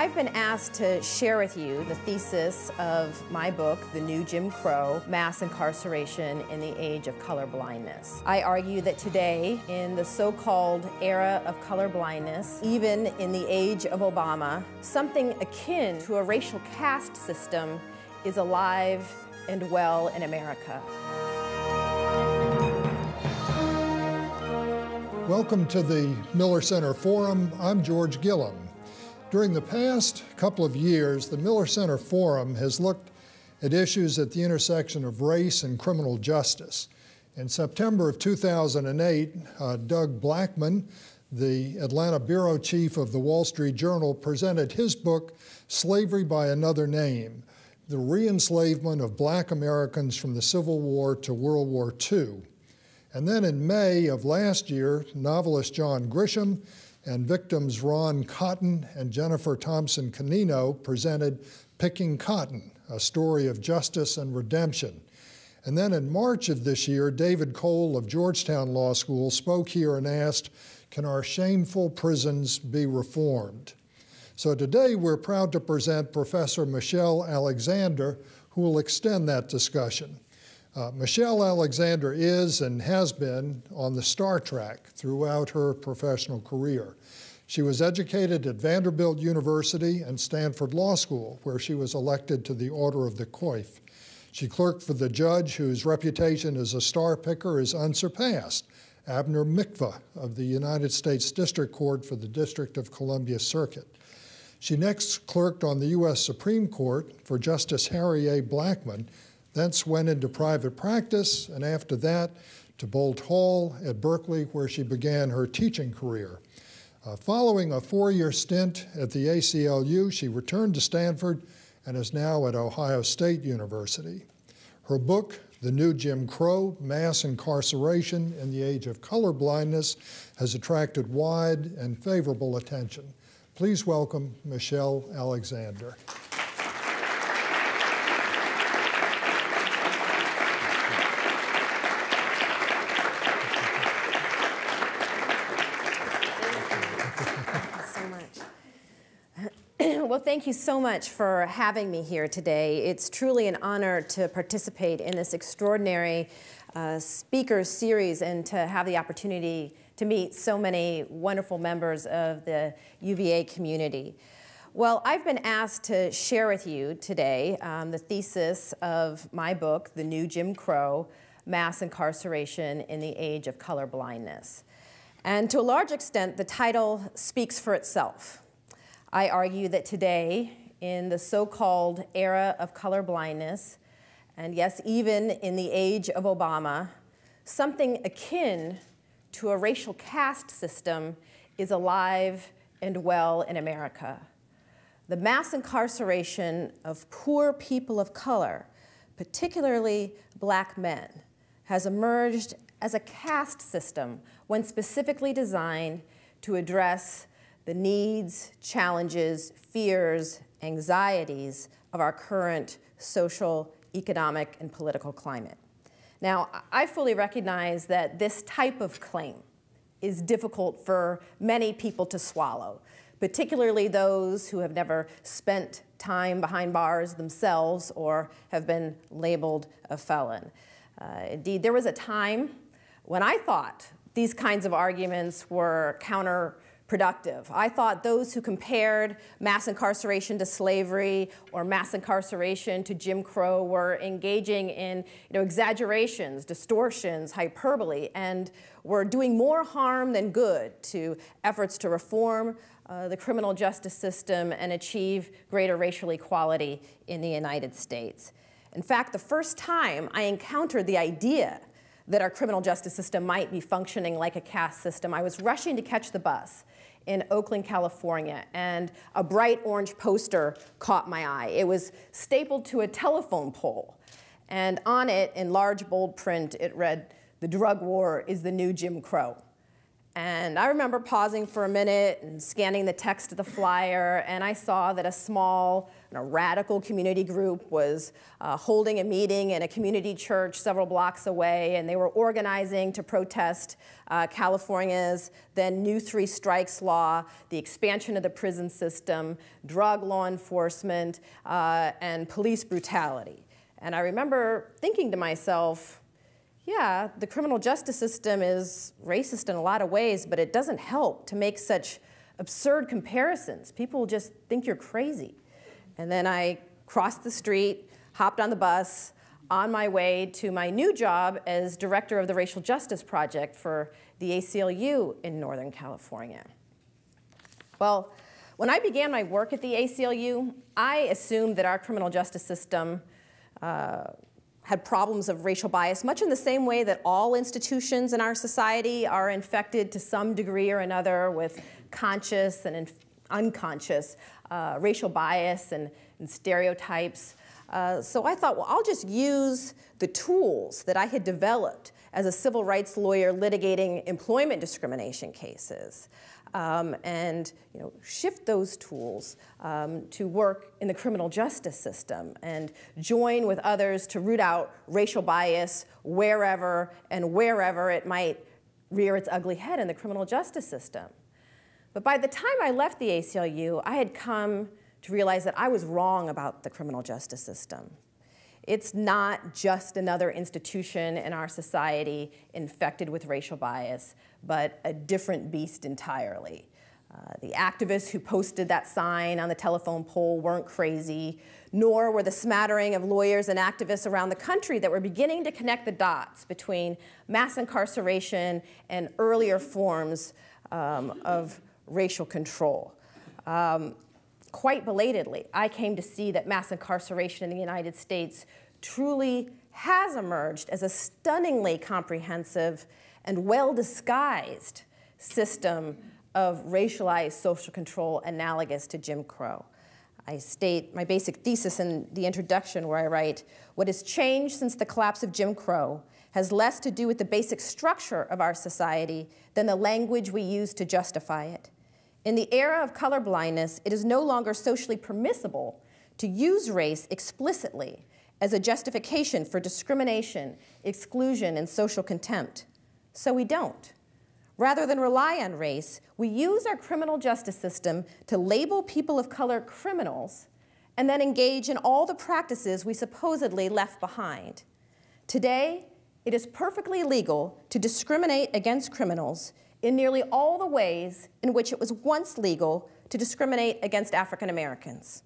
Well, I've been asked to share with you the thesis of my book, The New Jim Crow, Mass Incarceration in the Age of Colorblindness. I argue that today, in the so-called era of colorblindness, even in the age of Obama, something akin to a racial caste system is alive and well in America. Welcome to the Miller Center Forum. I'm George Gillum. During the past couple of years, the Miller Center Forum has looked at issues at the intersection of race and criminal justice. In September of 2008, Doug Blackmun, the Atlanta bureau chief of the Wall Street Journal, presented his book, Slavery by Another Name, The Re-Enslavement of Black Americans from the Civil War to World War II. And then in May of last year, novelist John Grisham and victims Ron Cotton and Jennifer Thompson Canino presented Picking Cotton, a story of justice and redemption. And then in March of this year, David Cole of Georgetown Law School spoke here and asked, can our shameful prisons be reformed? So today we're proud to present Professor Michelle Alexander, who will extend that discussion. Michelle Alexander is and has been on the Star Trek throughout her professional career. She was educated at Vanderbilt University and Stanford Law School, where she was elected to the Order of the Coif. She clerked for the judge whose reputation as a star picker is unsurpassed, Abner Mikva of the United States District Court for the District of Columbia Circuit. She next clerked on the U.S. Supreme Court for Justice Harry Blackmun, thence went into private practice, and after that to Bolt Hall at Berkeley, where she began her teaching career. Following a four-year stint at the ACLU, she returned to Stanford and is now at Ohio State University. Her book, The New Jim Crow, Mass Incarceration in the Age of Colorblindness, has attracted wide and favorable attention. Please welcome Michelle Alexander. Well, thank you so much for having me here today. It's truly an honor to participate in this extraordinary speaker series and to have the opportunity to meet so many wonderful members of the UVA community. Well, I've been asked to share with you today the thesis of my book, The New Jim Crow, Mass Incarceration in the Age of Colorblindness. And to a large extent, the title speaks for itself. I argue that today, in the so-called era of colorblindness, and yes, even in the age of Obama, something akin to a racial caste system is alive and well in America. The mass incarceration of poor people of color, particularly black men, has emerged as a caste system when specifically designed to address the needs, challenges, fears, anxieties of our current social, economic, and political climate. Now, I fully recognize that this type of claim is difficult for many people to swallow, particularly those who have never spent time behind bars themselves or have been labeled a felon. Indeed, there was a time when I thought these kinds of arguments were counterproductive. I thought those who compared mass incarceration to slavery or mass incarceration to Jim Crow were engaging in exaggerations, distortions, hyperbole, and were doing more harm than good to efforts to reform the criminal justice system and achieve greater racial equality in the United States. In fact, the first time I encountered the idea that our criminal justice system might be functioning like a caste system, I was rushing to catch the bus in Oakland, California, and a bright orange poster caught my eye. It was stapled to a telephone pole, and on it, in large bold print, it read, "The drug war is the new Jim Crow." And I remember pausing for a minute and scanning the text of the flyer, and I saw that a small, radical community group was holding a meeting in a community church several blocks away, and they were organizing to protest California's then new 3 strikes law, the expansion of the prison system, drug law enforcement, and police brutality. And I remember thinking to myself, yeah, the criminal justice system is racist in a lot of ways, but it doesn't help to make such absurd comparisons. People just think you're crazy. And then I crossed the street, hopped on the bus, on my way to my new job as director of the Racial Justice Project for the ACLU in Northern California. Well, when I began my work at the ACLU, I assumed that our criminal justice system had problems of racial bias, much in the same way that all institutions in our society are infected to some degree or another with conscious and unconscious racial bias and stereotypes. So I thought, well, I'll just use the tools that I had developed as a civil rights lawyer litigating employment discrimination cases, and shift those tools to work in the criminal justice system and join with others to root out racial bias wherever and wherever it might rear its ugly head in the criminal justice system. But by the time I left the ACLU, I had come to realize that I was wrong about the criminal justice system. It's not just another institution in our society infected with racial bias, but a different beast entirely. The activists who posted that sign on the telephone pole weren't crazy, nor were the smattering of lawyers and activists around the country that were beginning to connect the dots between mass incarceration and earlier forms of racial control. Quite belatedly, I came to see that mass incarceration in the United States truly has emerged as a stunningly comprehensive and well-disguised system of racialized social control analogous to Jim Crow. I state my basic thesis in the introduction where I write, "What has changed since the collapse of Jim Crow has less to do with the basic structure of our society than the language we use to justify it. In the era of colorblindness, it is no longer socially permissible to use race explicitly as a justification for discrimination, exclusion, and social contempt. So we don't. Rather than rely on race, we use our criminal justice system to label people of color criminals and then engage in all the practices we supposedly left behind. Today, it is perfectly legal to discriminate against criminals in nearly all the ways in which it was once legal to discriminate against African Americans.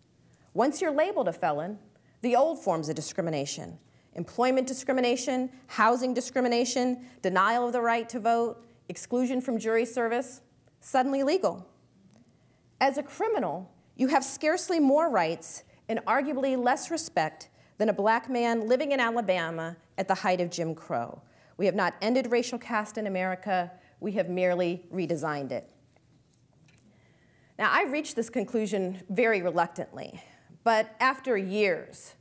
Once you're labeled a felon, the old forms of discrimination, employment discrimination, housing discrimination, denial of the right to vote, exclusion from jury service, suddenly legal. As a criminal, you have scarcely more rights and arguably less respect than a black man living in Alabama at the height of Jim Crow. We have not ended racial caste in America. We have merely redesigned it." Now, I reached this conclusion very reluctantly, but after years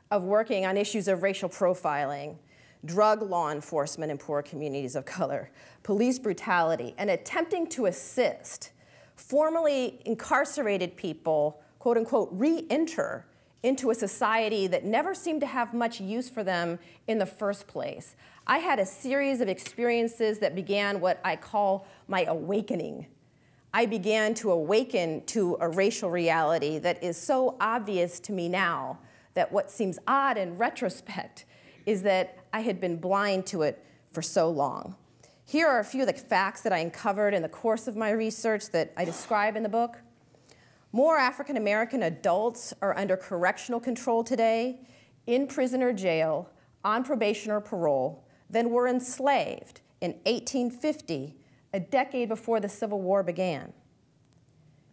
of working on issues of racial profiling, drug law enforcement in poor communities of color, police brutality, and attempting to assist formerly incarcerated people, quote unquote, re-enter into a society that never seemed to have much use for them in the first place, I had a series of experiences that began what I call my awakening. I began to awaken to a racial reality that is so obvious to me now that what seems odd in retrospect is that I had been blind to it for so long. Here are a few of the facts that I uncovered in the course of my research that I describe in the book. More African American adults are under correctional control today, in prison or jail, on probation or parole, than were enslaved in 1850, a decade before the Civil War began.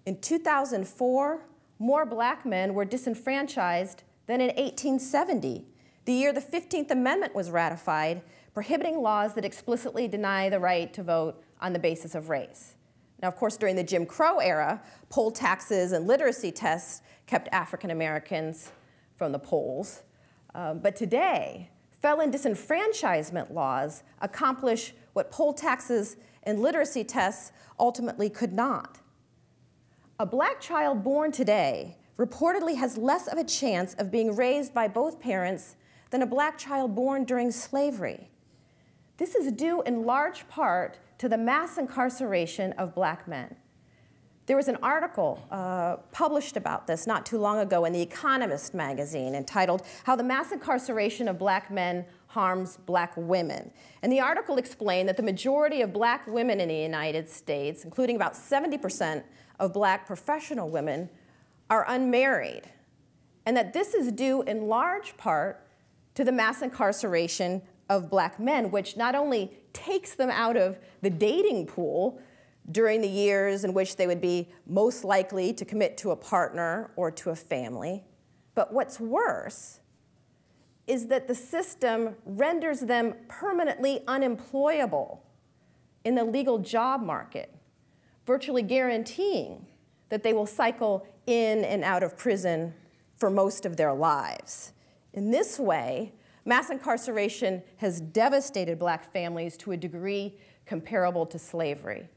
In 2004, more black men were disenfranchised than in 1870, the year the 15th Amendment was ratified, prohibiting laws that explicitly deny the right to vote on the basis of race. Now, of course, during the Jim Crow era, poll taxes and literacy tests kept African Americans from the polls. But today, Felon disenfranchisement laws accomplish what poll taxes and literacy tests ultimately could not. A black child born today reportedly has less of a chance of being raised by both parents than a black child born during slavery. This is due in large part to the mass incarceration of black men. There was an article published about this not too long ago in The Economist magazine entitled "How the Mass Incarceration of Black Men Harms Black Women." And the article explained that the majority of black women in the United States, including about 70% of black professional women, are unmarried, and that this is due in large part to the mass incarceration of black men, which not only takes them out of the dating pool during the years in which they would be most likely to commit to a partner or to a family, but what's worse is that the system renders them permanently unemployable in the legal job market, virtually guaranteeing that they will cycle in and out of prison for most of their lives. In this way, mass incarceration has devastated black families to a degree comparable to slavery.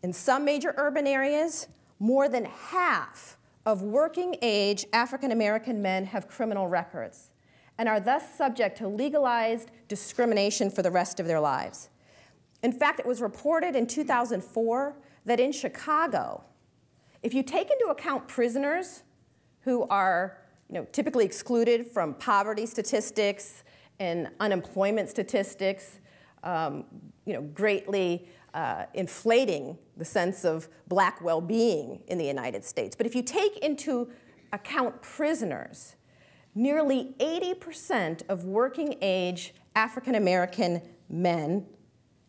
In some major urban areas, more than half of working-age African-American men have criminal records and are thus subject to legalized discrimination for the rest of their lives. In fact, it was reported in 2004 that in Chicago, if you take into account prisoners who are typically excluded from poverty statistics and unemployment statistics, greatly inflating the sense of black well-being in the United States. But if you take into account prisoners, nearly 80% of working-age African-American men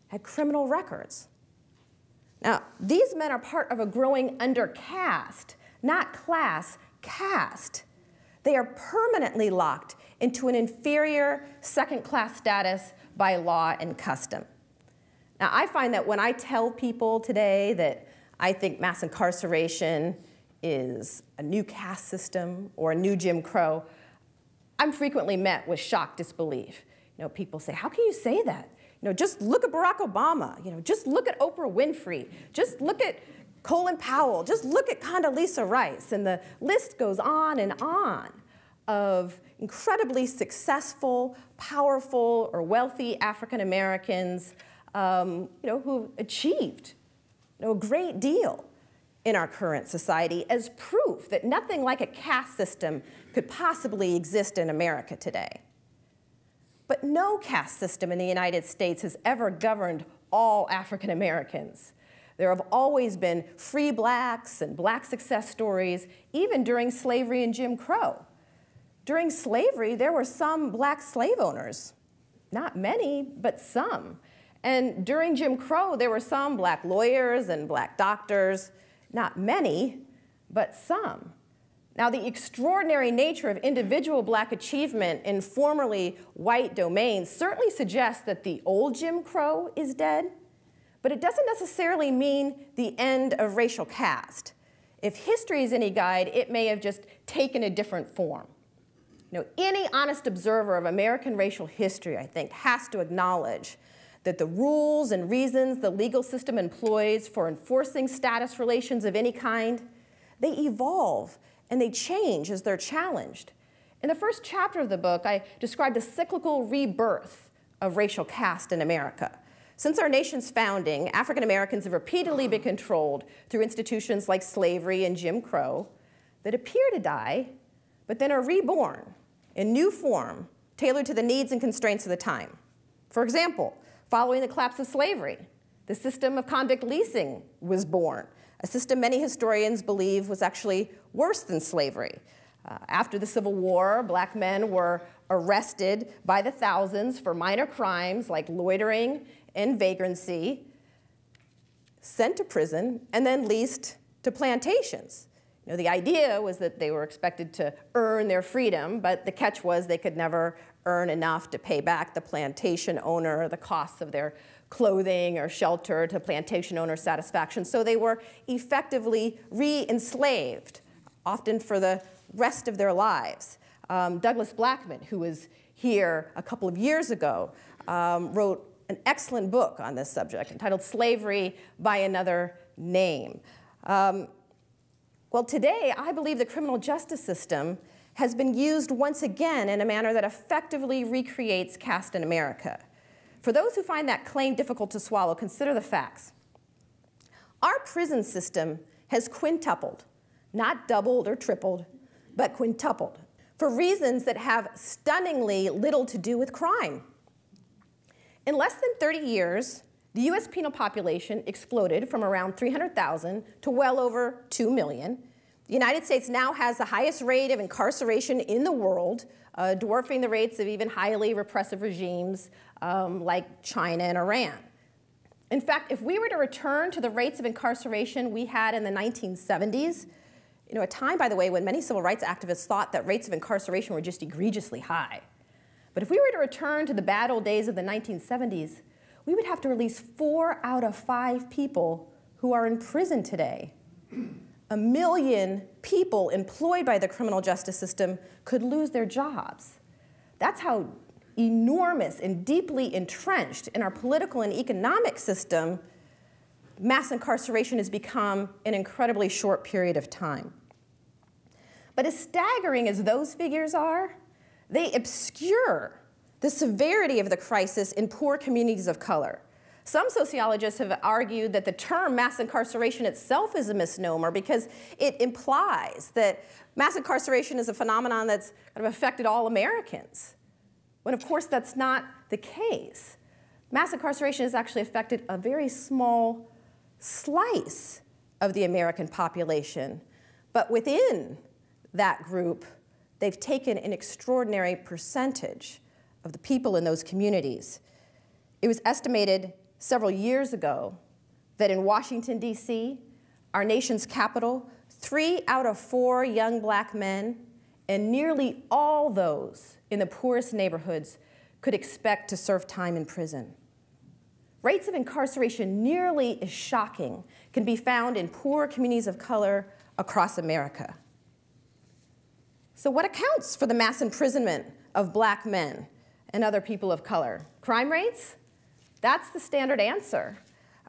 had criminal records. Now, these men are part of a growing undercaste, not class, caste. They are permanently locked into an inferior second-class status by law and custom. Now, I find that when I tell people today that I think mass incarceration is a new caste system or a new Jim Crow, I'm frequently met with shocked disbelief. People say, how can you say that? Just look at Barack Obama. Just look at Oprah Winfrey. Just look at Colin Powell. Just look at Condoleezza Rice. And the list goes on and on of incredibly successful, powerful, or wealthy African Americans who achieved a great deal in our current society as proof that nothing like a caste system could possibly exist in America today. But no caste system in the United States has ever governed all African Americans. There have always been free blacks and black success stories, even during slavery and Jim Crow. During slavery, there were some black slave owners. Not many, but some. And during Jim Crow, there were some black lawyers and black doctors. Not many, but some. Now, the extraordinary nature of individual black achievement in formerly white domains certainly suggests that the old Jim Crow is dead, but it doesn't necessarily mean the end of racial caste. If history is any guide, it may have just taken a different form. Any honest observer of American racial history, I think, has to acknowledge that the rules and reasons the legal system employs for enforcing status relations of any kind, they evolve and they change as they're challenged. In the first chapter of the book, I described the cyclical rebirth of racial caste in America. Since our nation's founding, African Americans have repeatedly been controlled through institutions like slavery and Jim Crow that appear to die, but then are reborn in new form, tailored to the needs and constraints of the time. For example, following the collapse of slavery, the system of convict leasing was born, a system many historians believe was actually worse than slavery. After the Civil War, black men were arrested by the thousands for minor crimes like loitering and vagrancy, sent to prison, and then leased to plantations. The idea was that they were expected to earn their freedom, but the catch was they could never earn enough to pay back the plantation owner the costs of their clothing or shelter to plantation owner satisfaction. So they were effectively re-enslaved, often for the rest of their lives. Douglas Blackmun, who was here a couple of years ago, wrote an excellent book on this subject entitled Slavery by Another Name. Well, today, I believe the criminal justice system has been used once again in a manner that effectively recreates caste in America. For those who find that claim difficult to swallow, consider the facts. Our prison system has quintupled, not doubled or tripled, but quintupled, for reasons that have stunningly little to do with crime. In less than 30 years, the US penal population exploded from around 300,000 to well over 2 million. The United States now has the highest rate of incarceration in the world, dwarfing the rates of even highly repressive regimes like China and Iran. In fact, if we were to return to the rates of incarceration we had in the 1970s, a time, by the way, when many civil rights activists thought that rates of incarceration were just egregiously high. But if we were to return to the bad old days of the 1970s, we would have to release 4 out of 5 people who are in prison today. 1 million people employed by the criminal justice system could lose their jobs. That's how enormous and deeply entrenched in our political and economic system mass incarceration has become in an incredibly short period of time. But as staggering as those figures are, they obscure the severity of the crisis in poor communities of color. Some sociologists have argued that the term mass incarceration itself is a misnomer because it implies that mass incarceration is a phenomenon that's kind of affected all Americans, when of course that's not the case. Mass incarceration has actually affected a very small slice of the American population, but within that group, they've taken an extraordinary percentage of the people in those communities. It was estimated several years ago that in Washington, D.C., our nation's capital, 3 out of 4 young black men, and nearly all those in the poorest neighborhoods, could expect to serve time in prison. Rates of incarceration nearly as shocking can be found in poor communities of color across America. So what accounts for the mass imprisonment of black men and other people of color? Crime rates? That's the standard answer.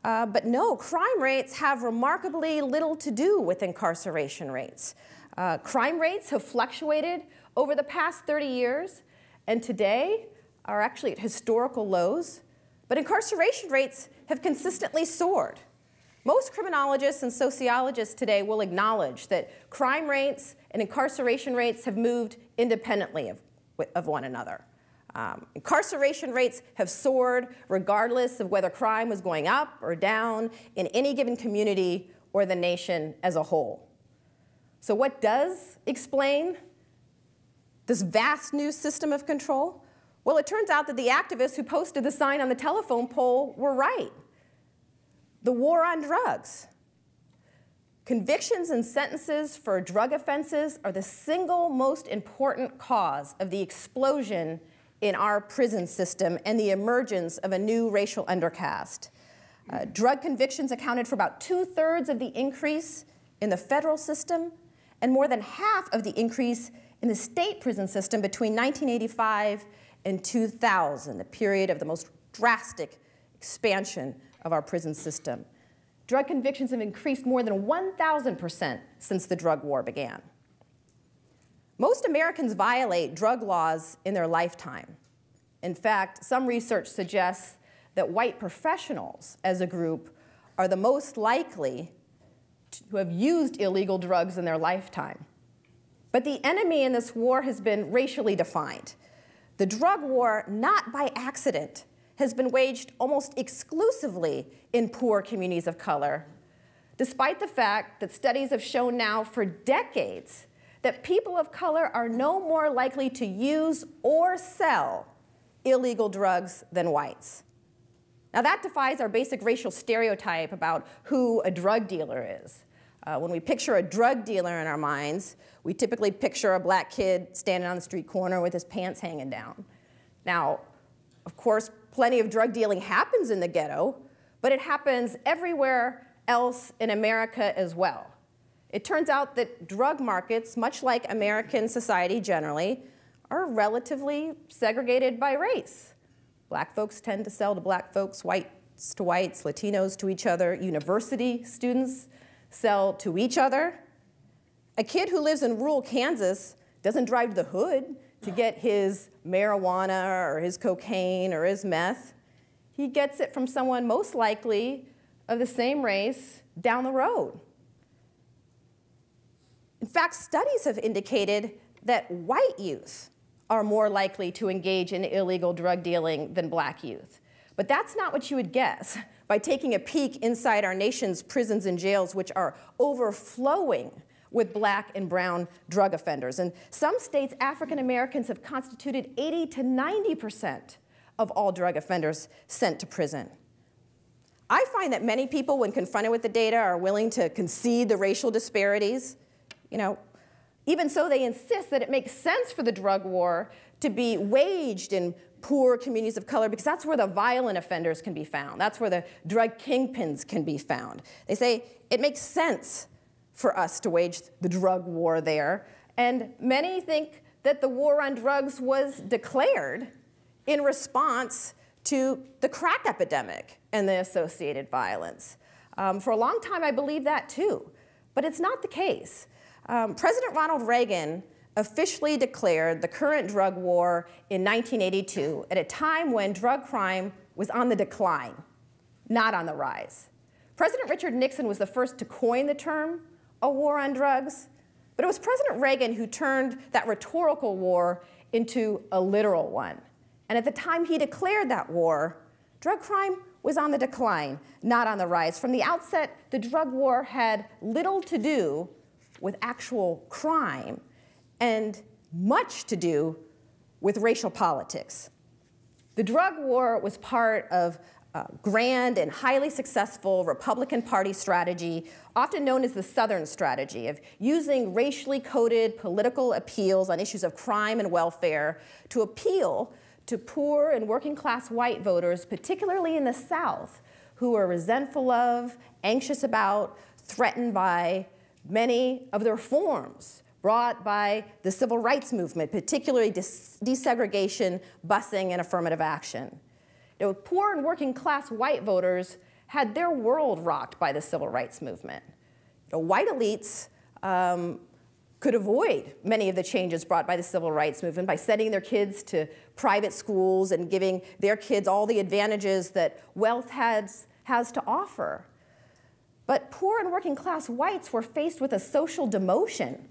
But no, crime rates have remarkably little to do with incarceration rates. Crime rates have fluctuated over the past 30 years, and today are actually at historical lows. But incarceration rates have consistently soared. Most criminologists and sociologists today will acknowledge that crime rates and incarceration rates have moved independently of one another. Incarceration rates have soared regardless of whether crime was going up or down in any given community or the nation as a whole. So what does explain this vast new system of control? Well, it turns out that the activists who posted the sign on the telephone pole were right. The war on drugs. Convictions and sentences for drug offenses are the single most important cause of the explosion in our prison system and the emergence of a new racial undercaste. Drug convictions accounted for about 2/3 of the increase in the federal system and more than half of the increase in the state prison system between 1985 and 2000, the period of the most drastic expansion of our prison system. Drug convictions have increased more than 1,000% since the drug war began. Most Americans violate drug laws in their lifetime. In fact, some research suggests that white professionals as a group are the most likely to have used illegal drugs in their lifetime. But the enemy in this war has been racially defined. The drug war, not by accident, has been waged almost exclusively in poor communities of color, despite the fact that studies have shown now for decades that people of color are no more likely to use or sell illegal drugs than whites. Now that defies our basic racial stereotype about who a drug dealer is. When we picture a drug dealer in our minds, we typically picture a black kid standing on the street corner with his pants hanging down. Now, of course, plenty of drug dealing happens in the ghetto, but it happens everywhere else in America as well. It turns out that drug markets, much like American society generally, are relatively segregated by race. Black folks tend to sell to black folks, whites to whites, Latinos to each other. University students sell to each other. A kid who lives in rural Kansas doesn't drive to the hood to get his marijuana or his cocaine or his meth. He gets it from someone most likely of the same race down the road. In fact, studies have indicated that white youth are more likely to engage in illegal drug dealing than black youth. But that's not what you would guess by taking a peek inside our nation's prisons and jails, which are overflowing with black and brown drug offenders. In some states, African Americans have constituted 80 to 90% of all drug offenders sent to prison. I find that many people, when confronted with the data, are willing to concede the racial disparities. Even so, they insist that it makes sense for the drug war to be waged in poor communities of color because that's where the violent offenders can be found. That's where the drug kingpins can be found. They say it makes sense for us to wage the drug war there. And many think that the war on drugs was declared in response to the crack epidemic and the associated violence. For a long time, I believed that too, but it's not the case. President Ronald Reagan officially declared the current drug war in 1982 at a time when drug crime was on the decline, not on the rise. President Richard Nixon was the first to coin the term a war on drugs, but it was President Reagan who turned that rhetorical war into a literal one. And at the time he declared that war, drug crime was on the decline, not on the rise. From the outset, the drug war had little to do with actual crime and much to do with racial politics. The drug war was part of a grand and highly successful Republican Party strategy, often known as the Southern strategy, of using racially coded political appeals on issues of crime and welfare to appeal to poor and working class white voters, particularly in the South, who are resentful of, anxious about, threatened by many of the reforms brought by the civil rights movement, particularly desegregation, busing, and affirmative action. Poor and working class white voters had their world rocked by the civil rights movement. White elites could avoid many of the changes brought by the civil rights movement by sending their kids to private schools and giving their kids all the advantages that wealth has to offer. But poor and working class whites were faced with a social demotion.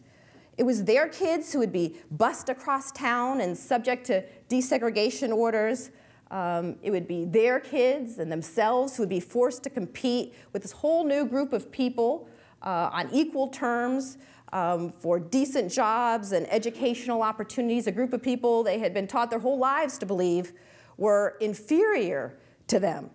It was their kids who would be bussed across town and subject to desegregation orders. It would be their kids and themselves who would be forced to compete with this whole new group of people on equal terms for decent jobs and educational opportunities, a group of people they had been taught their whole lives to believe were inferior to them.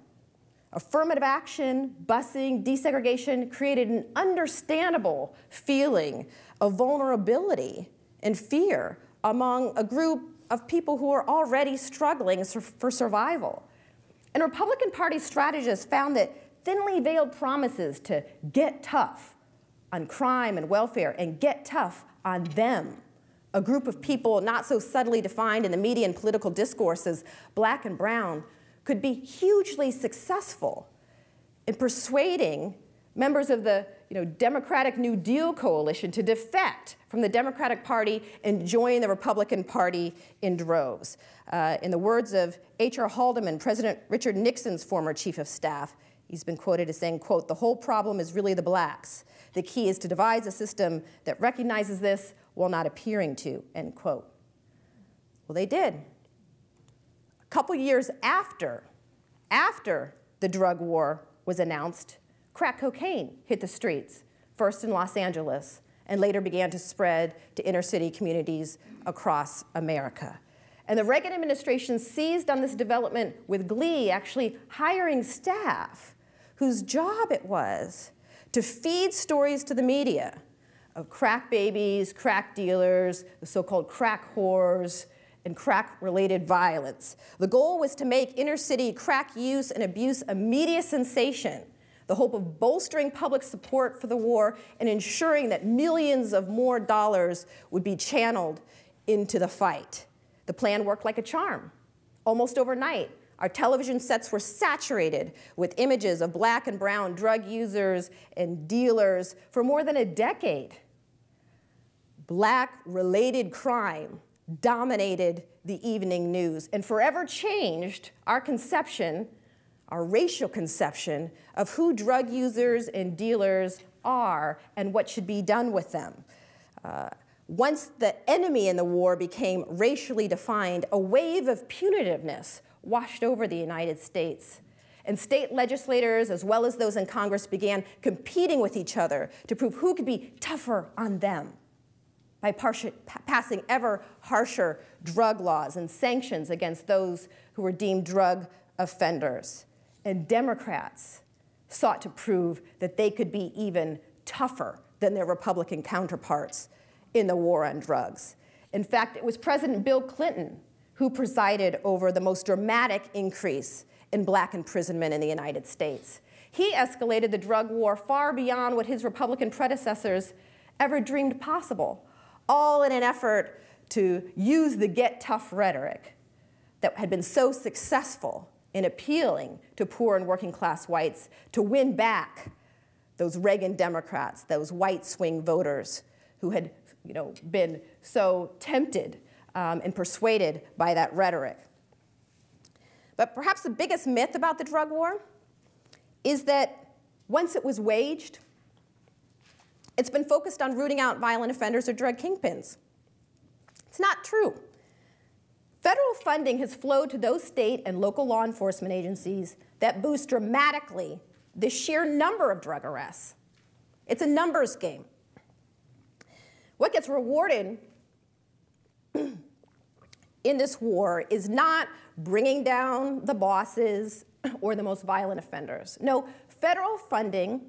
Affirmative action, busing, desegregation created an understandable feeling of vulnerability and fear among a group of people who are already struggling for survival. And Republican Party strategists found that thinly veiled promises to get tough on crime and welfare and get tough on them, a group of people not so subtly defined in the media and political discourse as black and brown, could be hugely successful in persuading members of the Democratic New Deal coalition to defect from the Democratic Party and join the Republican Party in droves. In the words of H.R. Haldeman, President Richard Nixon's former chief of staff, he's been quoted as saying, quote, "The whole problem is really the blacks. The key is to devise a system that recognizes this while not appearing to," end quote. Well, they did. A couple years after the drug war was announced, crack cocaine hit the streets, first in Los Angeles, and later began to spread to inner city communities across America. And the Reagan administration seized on this development with glee, actually hiring staff whose job it was to feed stories to the media of crack babies, crack dealers, the so-called crack whores, and crack-related violence. The goal was to make inner-city crack use and abuse a media sensation, the hope of bolstering public support for the war and ensuring that millions of more dollars would be channeled into the fight. The plan worked like a charm. Almost overnight, our television sets were saturated with images of black and brown drug users and dealers for more than a decade. Black-related crime dominated the evening news and forever changed our conception, our racial conception, of who drug users and dealers are and what should be done with them. Once the enemy in the war became racially defined, a wave of punitiveness washed over the United States. And state legislators, as well as those in Congress, began competing with each other to prove who could be tougher on them by passing ever harsher drug laws and sanctions against those who were deemed drug offenders. And Democrats sought to prove that they could be even tougher than their Republican counterparts in the war on drugs. In fact, it was President Bill Clinton who presided over the most dramatic increase in black imprisonment in the United States. He escalated the drug war far beyond what his Republican predecessors ever dreamed possible, all in an effort to use the get tough rhetoric that had been so successful in appealing to poor and working class whites to win back those Reagan Democrats, those white swing voters who had been so tempted and persuaded by that rhetoric. But perhaps the biggest myth about the drug war is that once it was waged, it's been focused on rooting out violent offenders or drug kingpins. It's not true. Federal funding has flowed to those state and local law enforcement agencies that boost dramatically the sheer number of drug arrests. It's a numbers game. What gets rewarded in this war is not bringing down the bosses or the most violent offenders. No, federal funding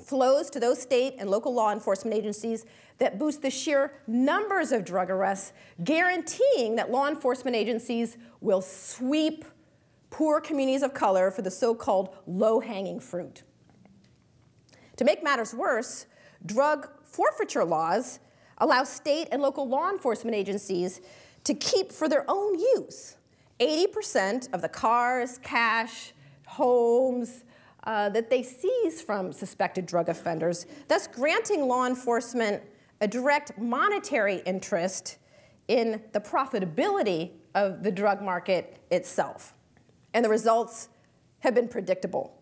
flows to those state and local law enforcement agencies that boost the sheer numbers of drug arrests, guaranteeing that law enforcement agencies will sweep poor communities of color for the so-called low-hanging fruit. To make matters worse, drug forfeiture laws allow state and local law enforcement agencies to keep for their own use 80% of the cars, cash, homes that they seize from suspected drug offenders, thus granting law enforcement a direct monetary interest in the profitability of the drug market itself. And the results have been predictable.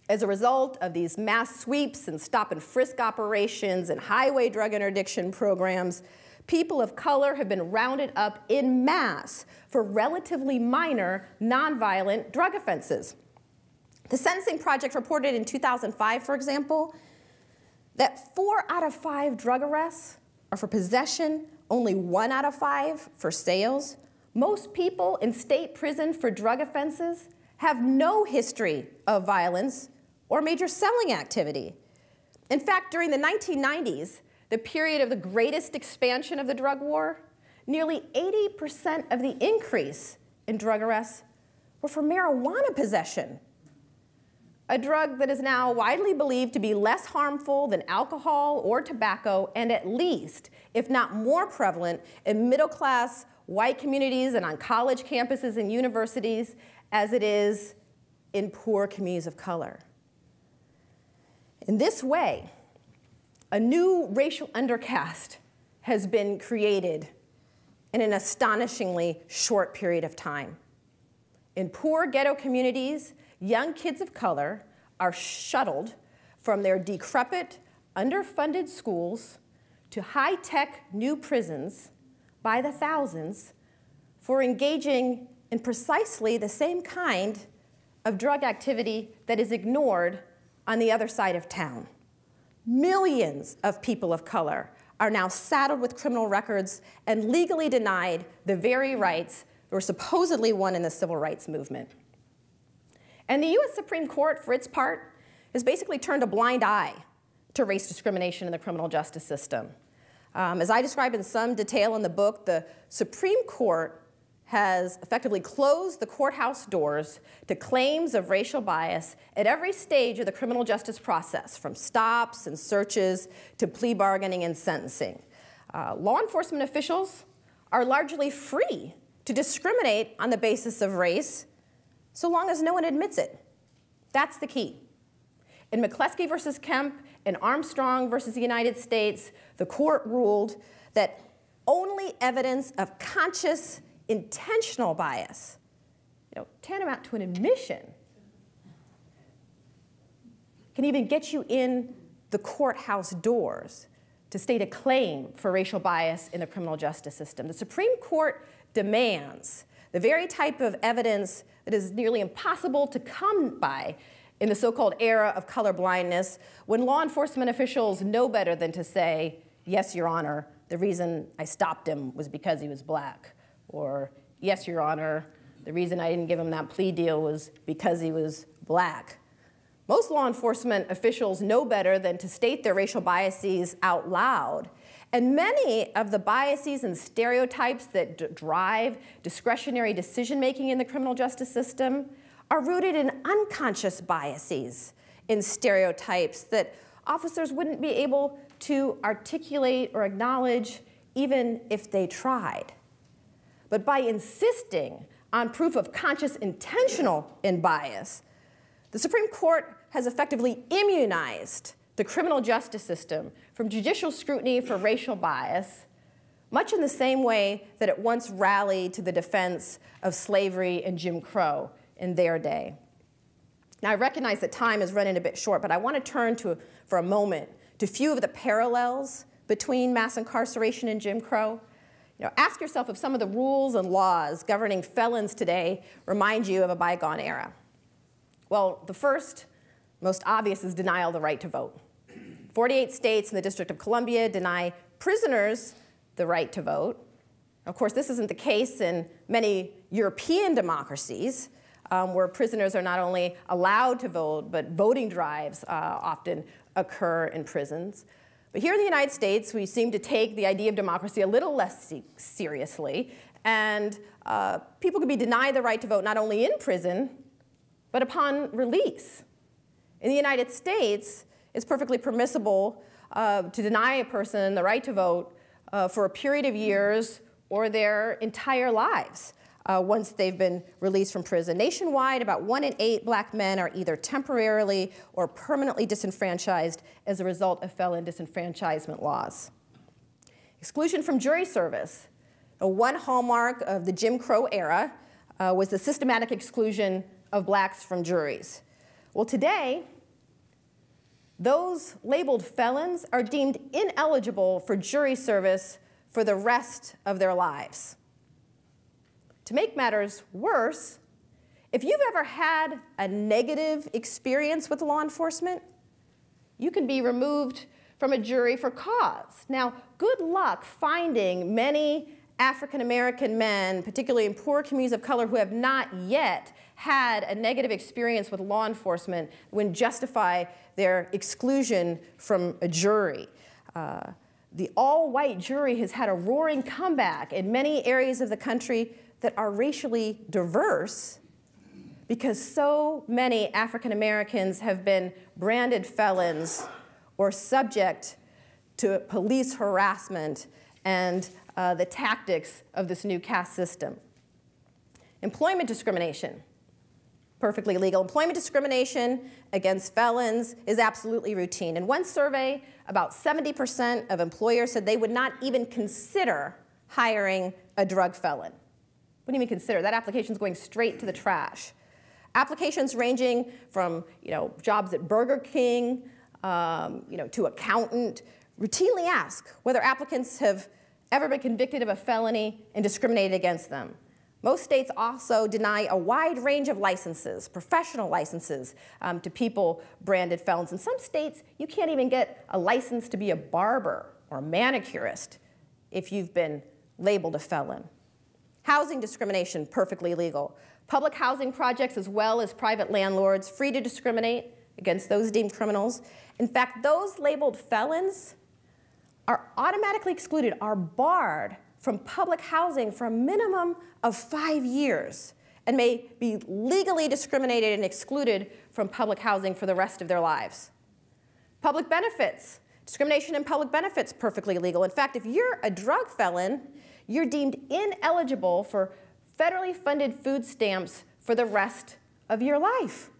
As a result of these mass sweeps and stop and frisk operations and highway drug interdiction programs, people of color have been rounded up en masse for relatively minor, nonviolent drug offenses. The Sentencing Project reported in 2005, for example, that 4 out of 5 drug arrests are for possession, only 1 out of 5 for sales. Most people in state prison for drug offenses have no history of violence or major selling activity. In fact, during the 1990s, the period of the greatest expansion of the drug war, nearly 80% of the increase in drug arrests were for marijuana possession, a drug that is now widely believed to be less harmful than alcohol or tobacco, and at least, if not more prevalent, in middle-class white communities and on college campuses and universities as it is in poor communities of color. In this way, a new racial undercast has been created in an astonishingly short period of time. In poor ghetto communities, young kids of color are shuttled from their decrepit, underfunded schools to high-tech new prisons by the thousands for engaging in precisely the same kind of drug activity that is ignored on the other side of town. Millions of people of color are now saddled with criminal records and legally denied the very rights that were supposedly won in the civil rights movement. And the US Supreme Court, for its part, has basically turned a blind eye to race discrimination in the criminal justice system. As I describe in some detail in the book, the Supreme Court has effectively closed the courthouse doors to claims of racial bias at every stage of the criminal justice process, from stops and searches to plea bargaining and sentencing. Law enforcement officials are largely free to discriminate on the basis of race, so long as no one admits it. That's the key. In McCleskey versus Kemp and Armstrong versus the United States, the court ruled that only evidence of conscious, intentional bias, tantamount to an admission, can even get you in the courthouse doors to state a claim for racial bias in the criminal justice system. The Supreme Court demands the very type of evidence that is nearly impossible to come by in the so-called era of colorblindness, when law enforcement officials know better than to say, yes, Your Honor, the reason I stopped him was because he was black, or yes, Your Honor, the reason I didn't give him that plea deal was because he was black. Most law enforcement officials know better than to state their racial biases out loud. And many of the biases and stereotypes that drive discretionary decision-making in the criminal justice system are rooted in unconscious biases, in stereotypes that officers wouldn't be able to articulate or acknowledge even if they tried. But by insisting on proof of conscious intentional bias, the Supreme Court has effectively immunized the criminal justice system from judicial scrutiny for racial bias, much in the same way that it once rallied to the defense of slavery and Jim Crow in their day. Now, I recognize that time is running a bit short, but I want to turn for a moment to a few of the parallels between mass incarceration and Jim Crow. Ask yourself if some of the rules and laws governing felons today remind you of a bygone era. Well, the first, most obvious, is denial of the right to vote. 48 states and the District of Columbia deny prisoners the right to vote. Of course, this isn't the case in many European democracies, where prisoners are not only allowed to vote, but voting drives often occur in prisons. But here in the United States, we seem to take the idea of democracy a little less seriously, and people can be denied the right to vote not only in prison, but upon release. In the United States, it's perfectly permissible to deny a person the right to vote for a period of years or their entire lives once they've been released from prison. Nationwide, about 1 in 8 black men are either temporarily or permanently disenfranchised as a result of felon disenfranchisement laws. Exclusion from jury service. One hallmark of the Jim Crow era was the systematic exclusion of blacks from juries. Well, today, those labeled felons are deemed ineligible for jury service for the rest of their lives. To make matters worse, if you've ever had a negative experience with law enforcement, you can be removed from a jury for cause. Now, good luck finding many African American men, particularly in poor communities of color, who have not yet had a negative experience with law enforcement when justify their exclusion from a jury. The all-white jury has had a roaring comeback in many areas of the country that are racially diverse because so many African Americans have been branded felons or subject to police harassment and the tactics of this new caste system. Employment discrimination, perfectly legal. Employment discrimination against felons is absolutely routine. In one survey, about 70% of employers said they would not even consider hiring a drug felon. What do you mean consider? That application is going straight to the trash. Applications ranging from jobs at Burger King to accountant routinely ask whether applicants have ever been convicted of a felony and discriminated against them. Most states also deny a wide range of licenses, professional licenses, to people branded felons. In some states, you can't even get a license to be a barber or a manicurist if you've been labeled a felon. Housing discrimination, perfectly legal. Public housing projects as well as private landlords, free to discriminate against those deemed criminals. In fact, those labeled felons are automatically excluded, are barred from public housing for a minimum of 5 years and may be legally discriminated and excluded from public housing for the rest of their lives. Public benefits. Discrimination in public benefits, perfectly legal. In fact, if you're a drug felon, you're deemed ineligible for federally funded food stamps for the rest of your life.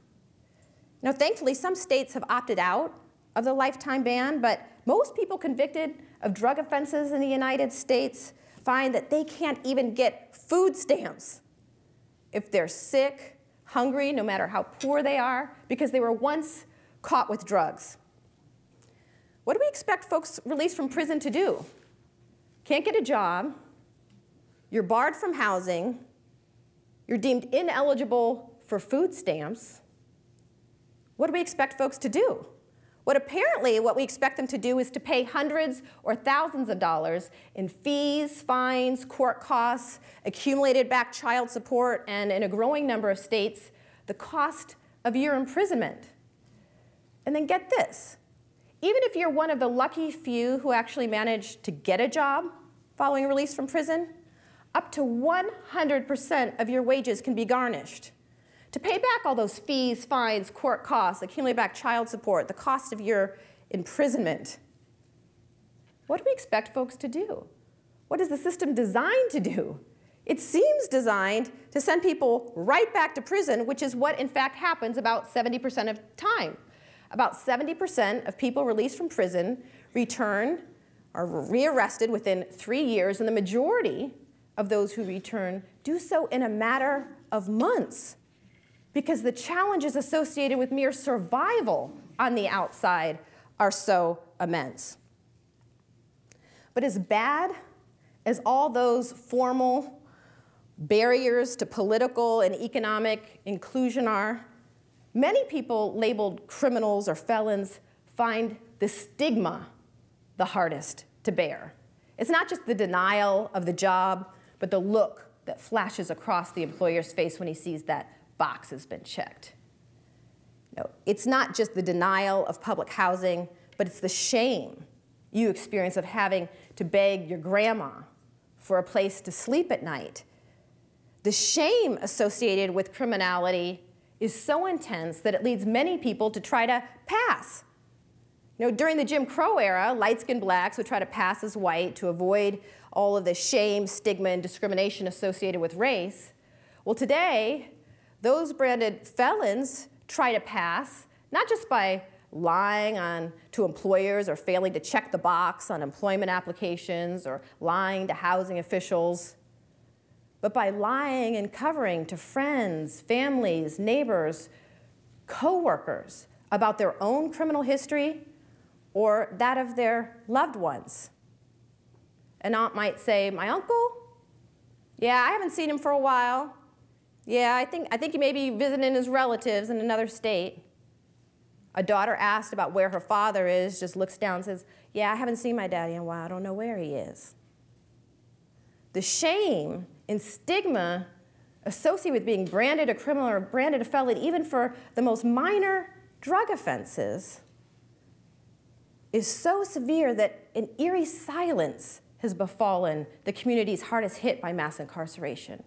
Now, thankfully, some states have opted out of the lifetime ban, but most people convicted of drug offenses in the United States find that they can't even get food stamps if they're sick, hungry, no matter how poor they are, because they were once caught with drugs. What do we expect folks released from prison to do? Can't get a job, you're barred from housing, you're deemed ineligible for food stamps. What do we expect folks to do? What we expect them to do is to pay hundreds or thousands of dollars in fees, fines, court costs, accumulated back child support, and in a growing number of states, the cost of your imprisonment. And then get this, even if you're one of the lucky few who actually managed to get a job following release from prison, up to 100% of your wages can be garnished. To pay back all those fees, fines, court costs, accumulate back child support, the cost of your imprisonment. What do we expect folks to do? What is the system designed to do? It seems designed to send people right back to prison, which is what in fact happens about 70% of the time. About 70% of people released from prison return, are rearrested within 3 years, and the majority of those who return do so in a matter of months, because the challenges associated with mere survival on the outside are so immense. But as bad as all those formal barriers to political and economic inclusion are, many people labeled criminals or felons find the stigma the hardest to bear. It's not just the denial of the job, but the look that flashes across the employer's face when he sees that box has been checked. No, it's not just the denial of public housing, but it's the shame you experience of having to beg your grandma for a place to sleep at night. The shame associated with criminality is so intense that it leads many people to try to pass. You know, during the Jim Crow era, light-skinned blacks would try to pass as white to avoid all of the shame, stigma, and discrimination associated with race. Well, today, those branded felons try to pass, not just by lying to employers or failing to check the box on employment applications or lying to housing officials, but by lying and covering to friends, families, neighbors, coworkers about their own criminal history or that of their loved ones. An aunt might say, "My uncle? Yeah, I haven't seen him for a while. Yeah, I think he may be visiting his relatives in another state." A daughter asked about where her father is, just looks down and says, "Yeah, I haven't seen my daddy in a while. I don't know where he is." The shame and stigma associated with being branded a criminal or branded a felon, even for the most minor drug offenses, is so severe that an eerie silence has befallen the communities hardest hit by mass incarceration.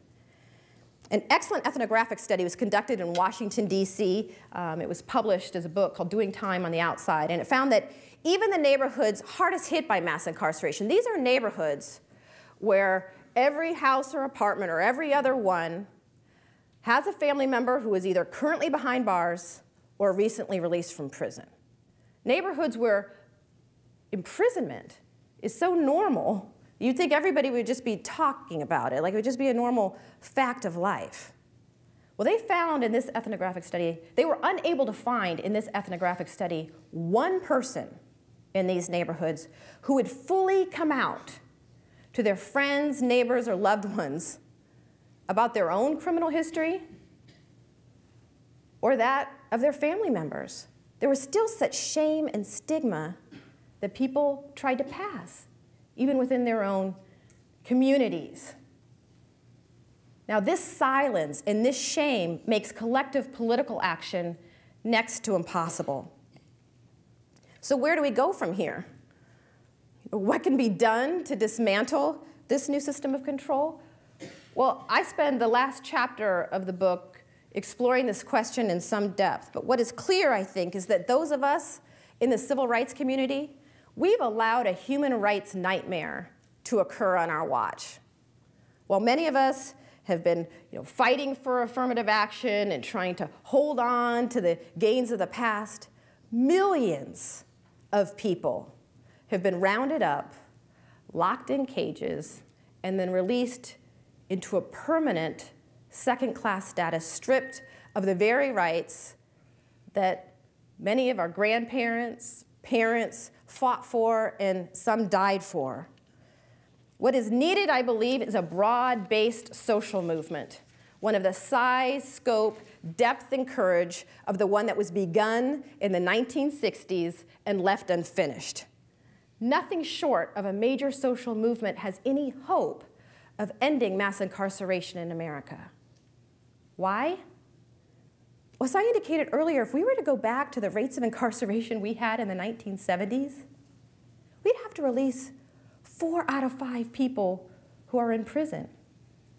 An excellent ethnographic study was conducted in Washington, D.C. It was published as a book called Doing Time on the Outside, and it found that even the neighborhoods hardest hit by mass incarceration, these are neighborhoods where every house or apartment or every other one has a family member who is either currently behind bars or recently released from prison. Neighborhoods where imprisonment is so normal, you'd think everybody would just be talking about it, like it would just be a normal fact of life. Well, they found in this ethnographic study, they were unable to find in this ethnographic study one person in these neighborhoods who would fully come out to their friends, neighbors, or loved ones about their own criminal history or that of their family members. There was still such shame and stigma that people tried to pass, even within their own communities. Now, this silence and this shame makes collective political action next to impossible. So where do we go from here? What can be done to dismantle this new system of control? Well, I spend the last chapter of the book exploring this question in some depth. But what is clear, I think, is that those of us in the civil rights community, we've allowed a human rights nightmare to occur on our watch. While many of us have been fighting for affirmative action and trying to hold on to the gains of the past, millions of people have been rounded up, locked in cages, and then released into a permanent second-class status, stripped of the very rights that many of our grandparents, parents fought for, and some died for. What is needed, I believe, is a broad-based social movement, one of the size, scope, depth, and courage of the one that was begun in the 1960s and left unfinished. Nothing short of a major social movement has any hope of ending mass incarceration in America. Why? Well, as I indicated earlier, if we were to go back to the rates of incarceration we had in the 1970s, we'd have to release 4 out of 5 people who are in prison.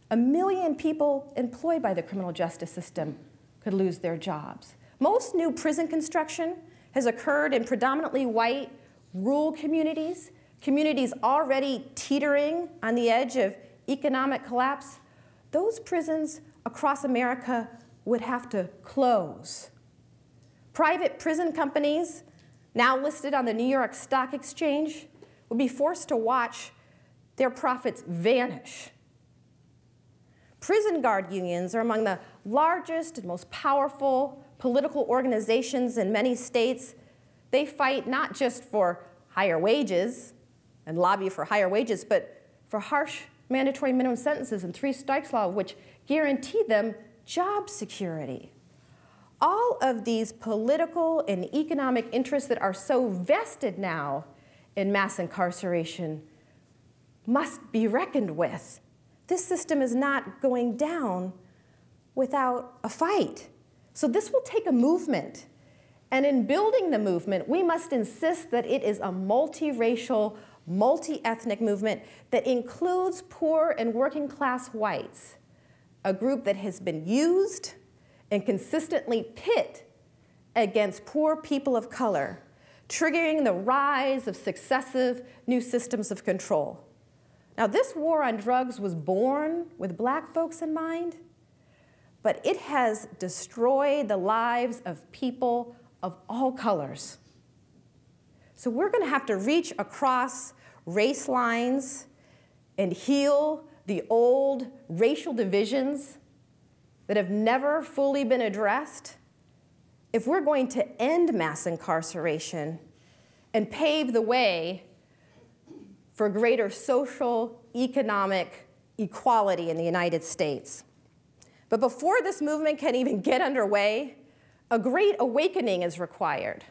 1 million people employed by the criminal justice system could lose their jobs. Most new prison construction has occurred in predominantly white, rural communities, communities already teetering on the edge of economic collapse. Those prisons across America would have to close. Private prison companies, now listed on the New York Stock Exchange, would be forced to watch their profits vanish. Prison guard unions are among the largest and most powerful political organizations in many states. They fight not just for higher wages and lobby for higher wages, but for harsh mandatory minimum sentences and 3 strikes law, which guarantee them job security. All of these political and economic interests that are so vested now in mass incarceration must be reckoned with. This system is not going down without a fight. So this will take a movement. And in building the movement, we must insist that it is a multiracial, multi-ethnic movement that includes poor and working class whites, a group that has been used and consistently pit against poor people of color, triggering the rise of successive new systems of control. Now, this war on drugs was born with black folks in mind, but it has destroyed the lives of people of all colors. So we're going to have to reach across race lines and heal the old racial divisions that have never fully been addressed if we're going to end mass incarceration and pave the way for greater social, economic equality in the United States. But before this movement can even get underway, a great awakening is required.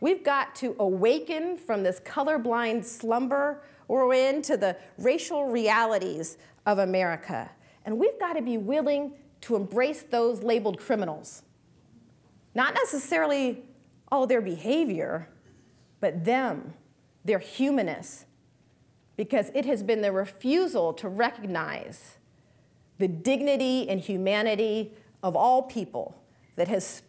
We've got to awaken from this colorblind slumber we're in to the racial realities of America. And we've got to be willing to embrace those labeled criminals. Not necessarily all of their behavior, but them, their humanness, because it has been the refusal to recognize the dignity and humanity of all people that has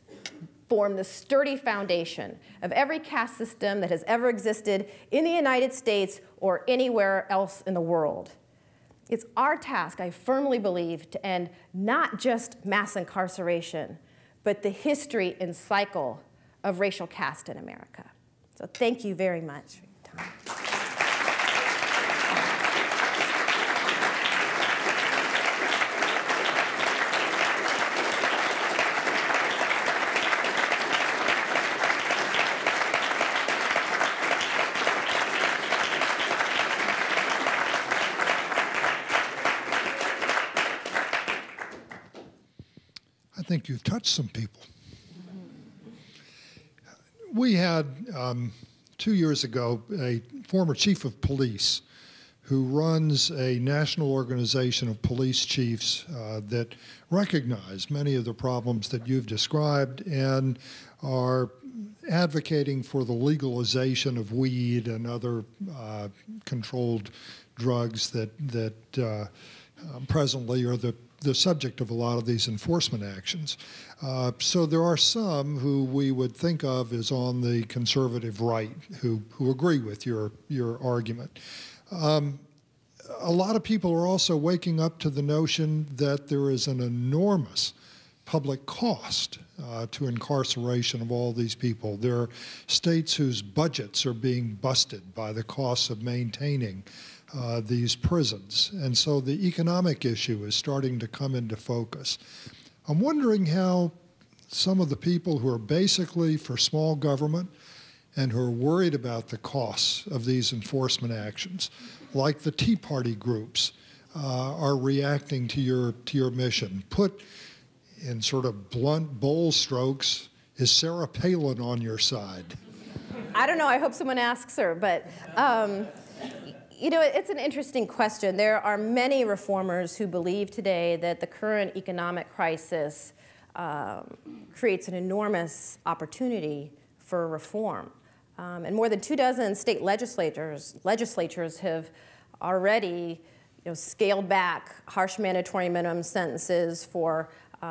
formed the sturdy foundation of every caste system that has ever existed in the United States or anywhere else in the world. It's our task, I firmly believe, to end not just mass incarceration, but the history and cycle of racial caste in America. So thank you very much for your time. I think you've touched some people. We had, 2 years ago, a former chief of police who runs a national organization of police chiefs that recognize many of the problems that you've described and are advocating for the legalization of weed and other controlled drugs that presently are the subject of a lot of these enforcement actions. So there are some who we would think of as on the conservative right who agree with your argument. a lot of people are also waking up to the notion that there is an enormous public cost to incarceration of all these people. There are states whose budgets are being busted by the costs of maintaining these prisons. And so the economic issue is starting to come into focus. I'm wondering how some of the people who are basically for small government and who are worried about the costs of these enforcement actions, like the Tea Party groups, are reacting to your mission. Put in sort of blunt, bold strokes, is Sarah Palin on your side? I don't know. I hope someone asks her. But, you know, it's an interesting question. There are many reformers who believe today that the current economic crisis creates an enormous opportunity for reform. And more than 24 state legislatures have already scaled back harsh mandatory minimum sentences for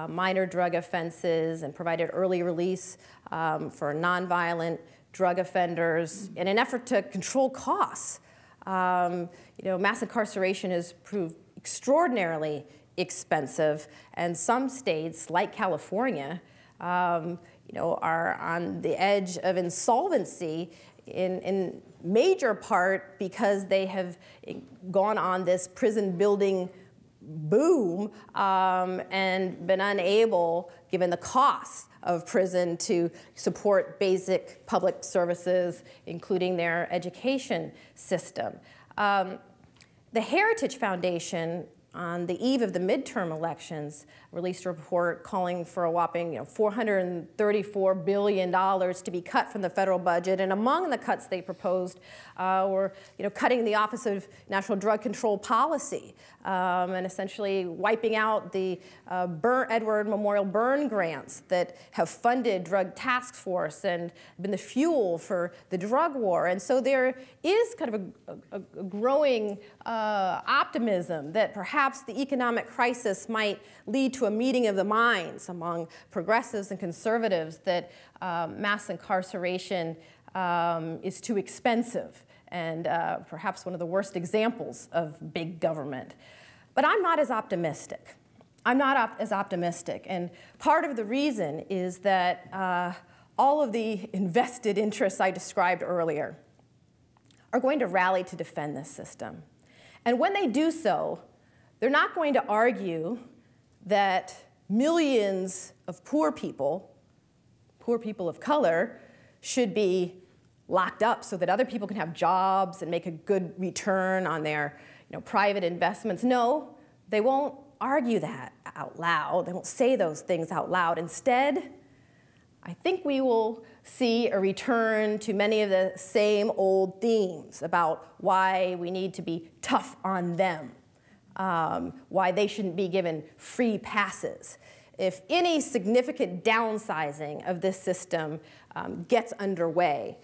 minor drug offenses and provided early release for nonviolent drug offenders in an effort to control costs. Mass incarceration has proved extraordinarily expensive, and some states, like California, are on the edge of insolvency in major part because they have gone on this prison building boom and been unable, given the costs of prison, to support basic public services, including their education system. The Heritage Foundation, on the eve of the midterm elections, released a report calling for a whopping $434 billion to be cut from the federal budget. And among the cuts they proposed were cutting the Office of National Drug Control Policy and essentially wiping out the Edward Memorial Byrne grants that have funded drug task force and been the fuel for the drug war. And so there is kind of a growing optimism that perhaps the economic crisis might lead to a meeting of the minds among progressives and conservatives that mass incarceration is too expensive and perhaps one of the worst examples of big government. But I'm not as optimistic. I'm not as optimistic. And part of the reason is that all of the invested interests I described earlier are going to rally to defend this system. And when they do so, they're not going to argue that millions of poor people of color, should be locked up so that other people can have jobs and make a good return on their private investments. No, they won't argue that out loud. They won't say those things out loud. Instead, I think we will see a return to many of the same old themes about why we need to be tough on them, why they shouldn't be given free passes. If any significant downsizing of this system gets underway,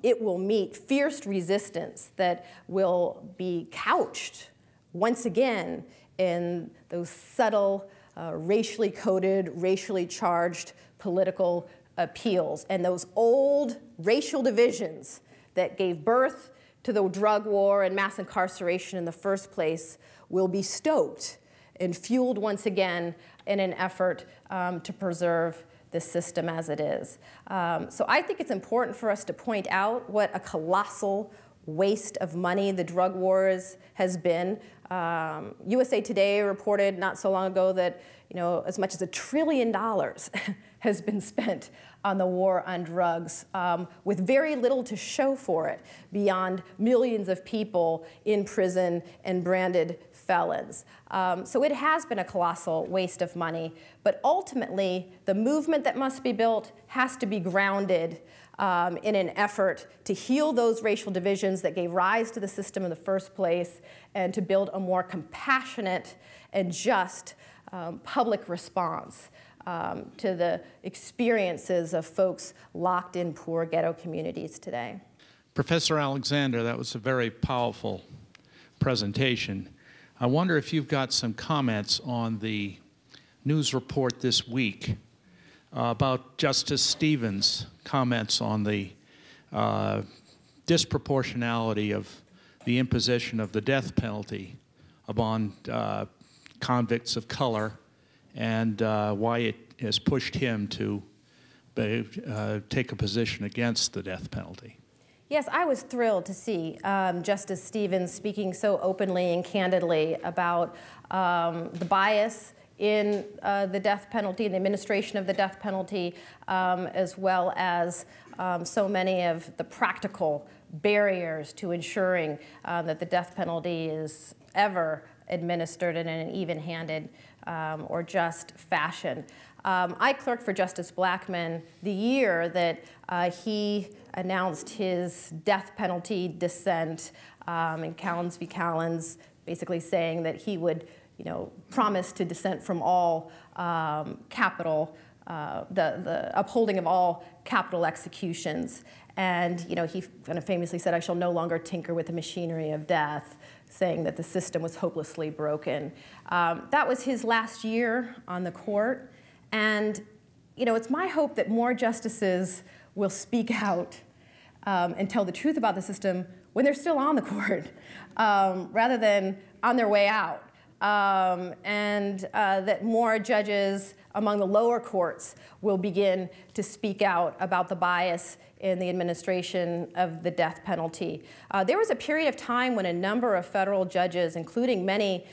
it will meet fierce resistance that will be couched once again in those subtle, racially coded, racially charged political appeals. And those old racial divisions that gave birth to the drug war and mass incarceration in the first place will be stoked and fueled once again in an effort to preserve the system as it is. So I think it's important for us to point out what a colossal waste of money the drug wars has been. USA Today reported not so long ago that as much as $1 trillion has been spent on the war on drugs, with very little to show for it beyond millions of people in prison and branded felons. So it has been a colossal waste of money, but ultimately the movement that must be built has to be grounded in an effort to heal those racial divisions that gave rise to the system in the first place and to build a more compassionate and just public response to the experiences of folks locked in poor ghetto communities today. Professor Alexander, that was a very powerful presentation. I wonder if you've got some comments on the news report this week about Justice Stevens' comments on the disproportionality of the imposition of the death penalty upon convicts of color, and why it has pushed him to take a position against the death penalty. Yes, I was thrilled to see Justice Stevens speaking so openly and candidly about the bias in the death penalty, the administration of the death penalty, as well as so many of the practical barriers to ensuring that the death penalty is ever administered in an even-handed or just fashion. I clerked for Justice Blackmun the year that he announced his death penalty dissent in Callens v. Callens, basically saying that he would, promise to dissent from all capital, the upholding of all capital executions. And he kind of famously said, "I shall no longer tinker with the machinery of death," saying that the system was hopelessly broken. That was his last year on the court. And it's my hope that more justices will speak out and tell the truth about the system when they're still on the court, rather than on their way out. And that more judges among the lower courts will begin to speak out about the bias in the administration of the death penalty. There was a period of time when a number of federal judges, including many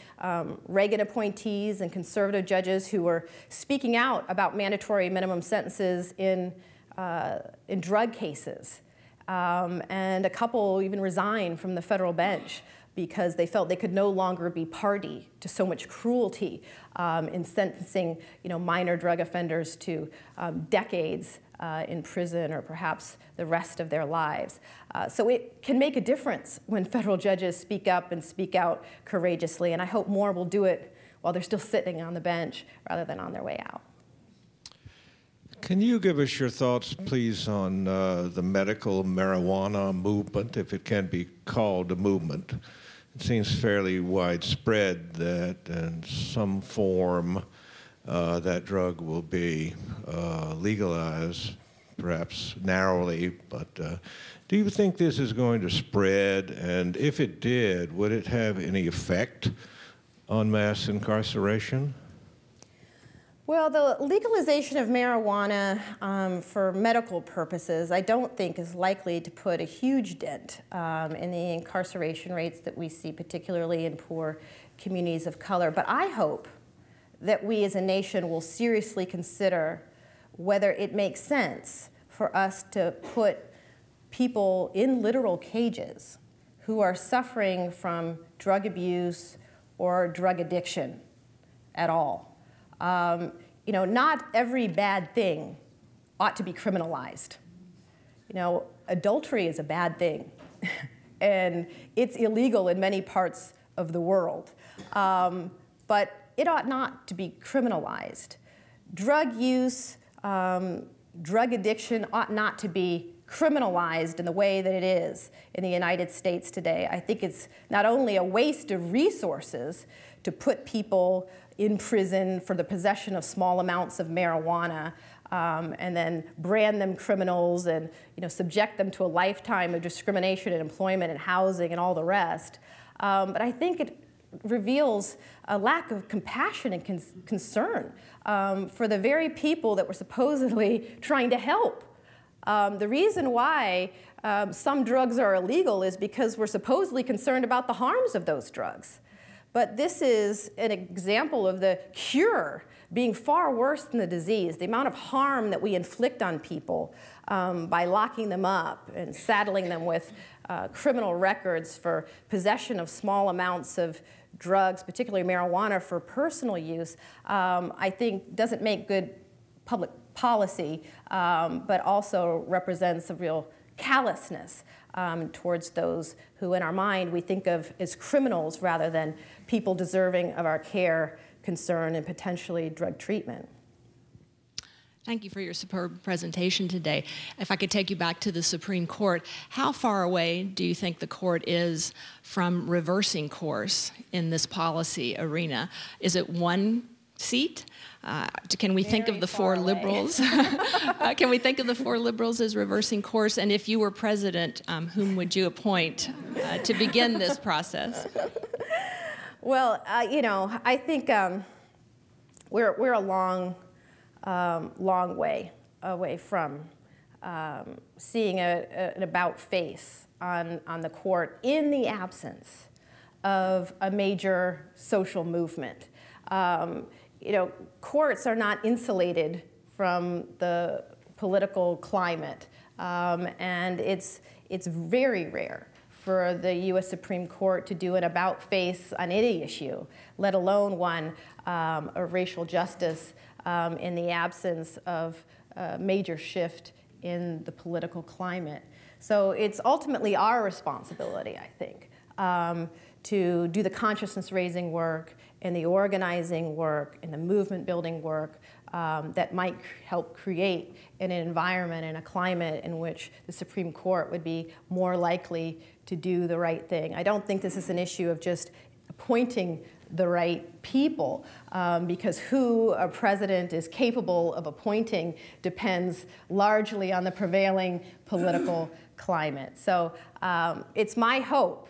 Reagan appointees and conservative judges who were speaking out about mandatory minimum sentences in drug cases. And a couple even resigned from the federal bench because they felt they could no longer be party to so much cruelty in sentencing minor drug offenders to decades in prison or perhaps the rest of their lives. So it can make a difference when federal judges speak up and speak out courageously, and I hope more will do it while they're still sitting on the bench rather than on their way out. Can you give us your thoughts, please, on the medical marijuana movement, if it can be called a movement? It seems fairly widespread that in some form that drug will be legalized, perhaps narrowly, but do you think this is going to spread? And if it did, would it have any effect on mass incarceration? Well, the legalization of marijuana for medical purposes, I don't think is likely to put a huge dent in the incarceration rates that we see, particularly in poor communities of color. But I hope that we as a nation will seriously consider whether it makes sense for us to put people in literal cages who are suffering from drug abuse or drug addiction at all. Not every bad thing ought to be criminalized. Adultery is a bad thing, and it's illegal in many parts of the world. But it ought not to be criminalized. Drug use, drug addiction ought not to be criminalized in the way that it is in the United States today. I think it's not only a waste of resources to put people in prison for the possession of small amounts of marijuana and then brand them criminals and subject them to a lifetime of discrimination in employment and housing and all the rest. But I think it reveals a lack of compassion and concern for the very people that we're supposedly trying to help. The reason why some drugs are illegal is because we're supposedly concerned about the harms of those drugs. But this is an example of the cure being far worse than the disease, the amount of harm that we inflict on people by locking them up and saddling them with criminal records for possession of small amounts of drugs, particularly marijuana for personal use, I think doesn't make good public policy, but also represents a real callousness towards those who, in our mind, we think of as criminals rather than people deserving of our care, concern, and potentially drug treatment. Thank you for your superb presentation today. If I could take you back to the Supreme Court, how far away do you think the court is from reversing course in this policy arena? Is it one seat? Can we think of the four liberals? Can we think of the four liberals as reversing course? And if you were president, whom would you appoint to begin this process? Well, you know, I think we're a long way away from seeing an about-face on the court in the absence of a major social movement. You know, courts are not insulated from the political climate, and it's very rare for the U.S. Supreme Court to do an about-face on any issue, let alone one of racial justice in the absence of a major shift in the political climate. So it's ultimately our responsibility, I think, to do the consciousness-raising work and the organizing work and the movement-building work that might help create an environment and a climate in which the Supreme Court would be more likely to do the right thing. I don't think this is an issue of just appointing the right people, because who a president is capable of appointing depends largely on the prevailing political climate. So it's my hope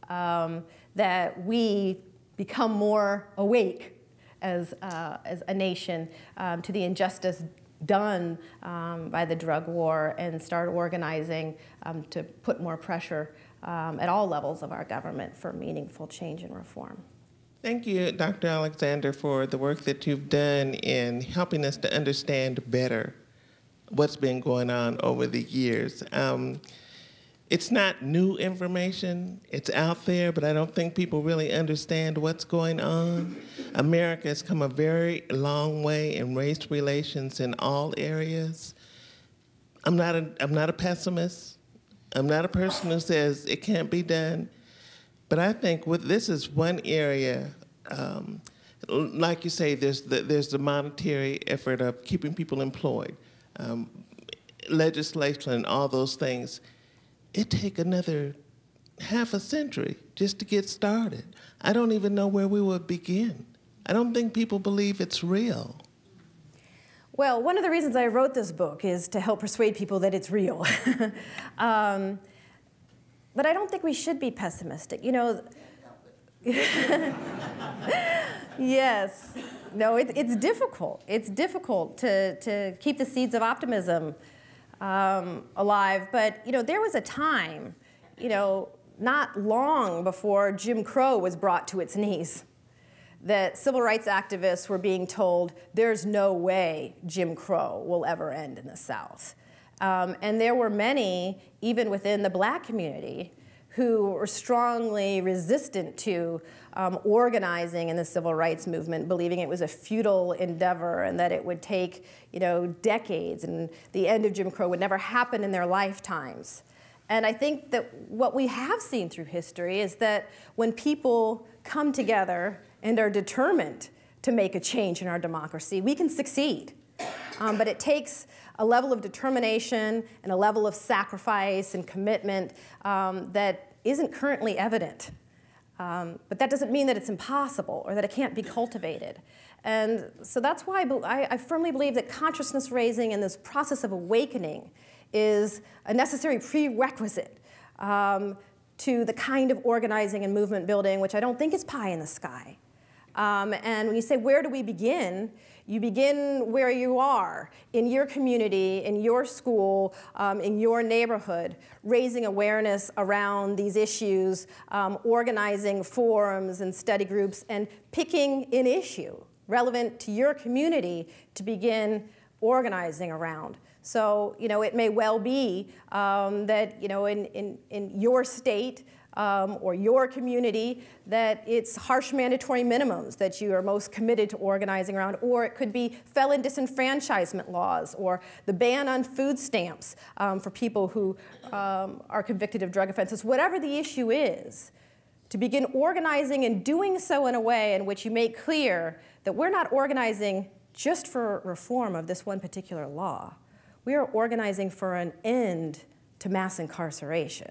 that we become more awake as a nation to the injustice done by the drug war and start organizing to put more pressure at all levels of our government for meaningful change and reform. Thank you, Dr. Alexander, for the work that you've done in helping us to understand better what's been going on over the years. It's not new information, it's out there, but I don't think people really understand what's going on. America has come a very long way in race relations in all areas. I'm not a pessimist. I'm not a person who says it can't be done. But I think this is one area, like you say, there's the monetary effort of keeping people employed, legislation and all those things. It take another half a century just to get started. I don't even know where we would begin. I don't think people believe it's real. Well, one of the reasons I wrote this book is to help persuade people that it's real. But I don't think we should be pessimistic. You know, yes. No, it's difficult. It's difficult to keep the seeds of optimism alive. But, you know, there was a time, you know, not long before Jim Crow was brought to its knees, that civil rights activists were being told there's no way Jim Crow will ever end in the South. And there were many, even within the black community, who were strongly resistant to organizing in the civil rights movement, believing it was a futile endeavor and that it would take, you know, decades and the end of Jim Crow would never happen in their lifetimes. And I think that what we have seen through history is that when people come together and are determined to make a change in our democracy, we can succeed. But it takes a level of determination and a level of sacrifice and commitment that isn't currently evident. But that doesn't mean that it's impossible or that it can't be cultivated. And so that's why I firmly believe that consciousness raising and this process of awakening is a necessary prerequisite to the kind of organizing and movement building, which I don't think is pie in the sky. And when you say, where do we begin? You begin where you are, in your community, in your school, in your neighborhood, raising awareness around these issues, organizing forums and study groups, and picking an issue relevant to your community to begin organizing around. So, you know, it may well be that, you know, in your state, or your community, that it's harsh mandatory minimums that you are most committed to organizing around, or it could be felon disenfranchisement laws, or the ban on food stamps for people who are convicted of drug offenses. Whatever the issue is, to begin organizing and doing so in a way in which you make clear that we're not organizing just for reform of this one particular law. We are organizing for an end to mass incarceration.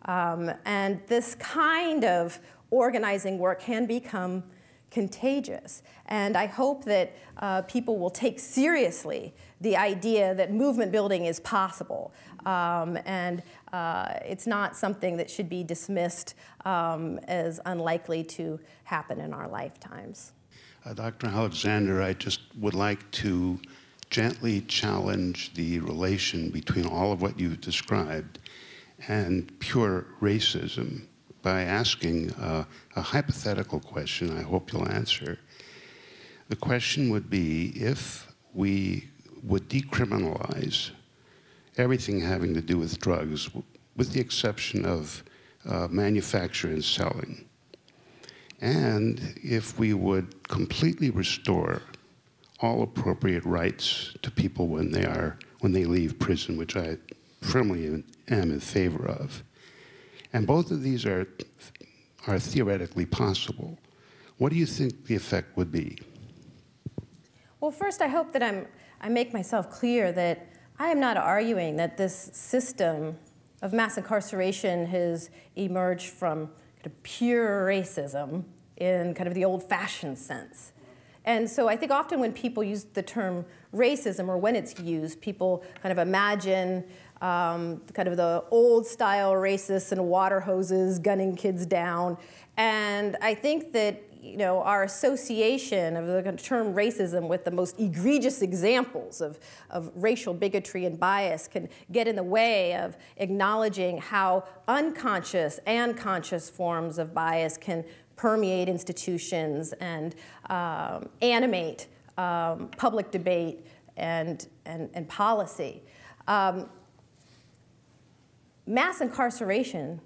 And this kind of organizing work can become contagious. And I hope that people will take seriously the idea that movement building is possible. It's not something that should be dismissed as unlikely to happen in our lifetimes. Dr. Alexander, I just would like to gently challenge the relation between all of what you've described and pure racism by asking a hypothetical question I hope you'll answer. The question would be, if we would decriminalize everything having to do with drugs, with the exception of manufacture and selling, and if we would completely restore all appropriate rights to people when they leave prison, which I firmly am in favor of, and both of these are theoretically possible, what do you think the effect would be? Well, first, I hope that I make myself clear that I am not arguing that this system of mass incarceration has emerged from kind of pure racism in kind of the old-fashioned sense. And so I think often when people use the term racism, or when it's used, people kind of imagine kind of the old-style racists and water hoses gunning kids down. And I think that, you know, our association of the term racism with the most egregious examples of racial bigotry and bias can get in the way of acknowledging how unconscious and conscious forms of bias can permeate institutions and animate public debate and policy. Mass incarceration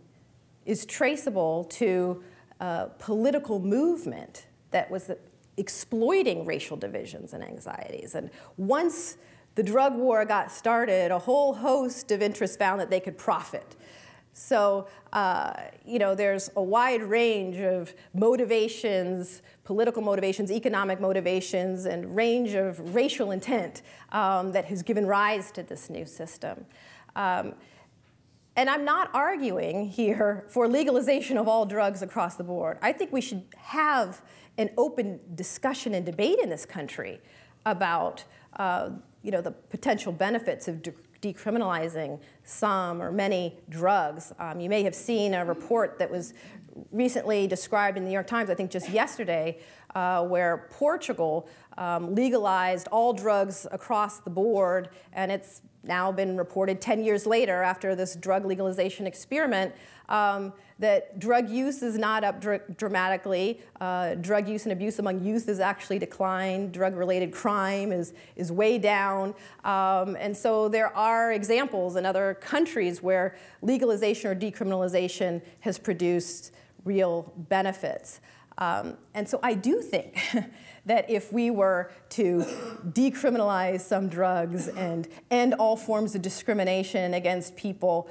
is traceable to a political movement that was exploiting racial divisions and anxieties. And once the drug war got started, a whole host of interests found that they could profit. So, you know, there's a wide range of motivations, political motivations, economic motivations, and range of racial intent that has given rise to this new system. And I'm not arguing here for legalization of all drugs across the board. I think we should have an open discussion and debate in this country about you know, the potential benefits of decriminalizing some or many drugs. You may have seen a report that was recently described in the New York Times, I think just yesterday, where Portugal legalized all drugs across the board, and it's now been reported 10 years later after this drug legalization experiment that drug use is not up dramatically. Drug use and abuse among youth has actually declined. Drug-related crime is way down. And so there are examples in other countries where legalization or decriminalization has produced real benefits. And so I do think that if we were to decriminalize some drugs and end all forms of discrimination against people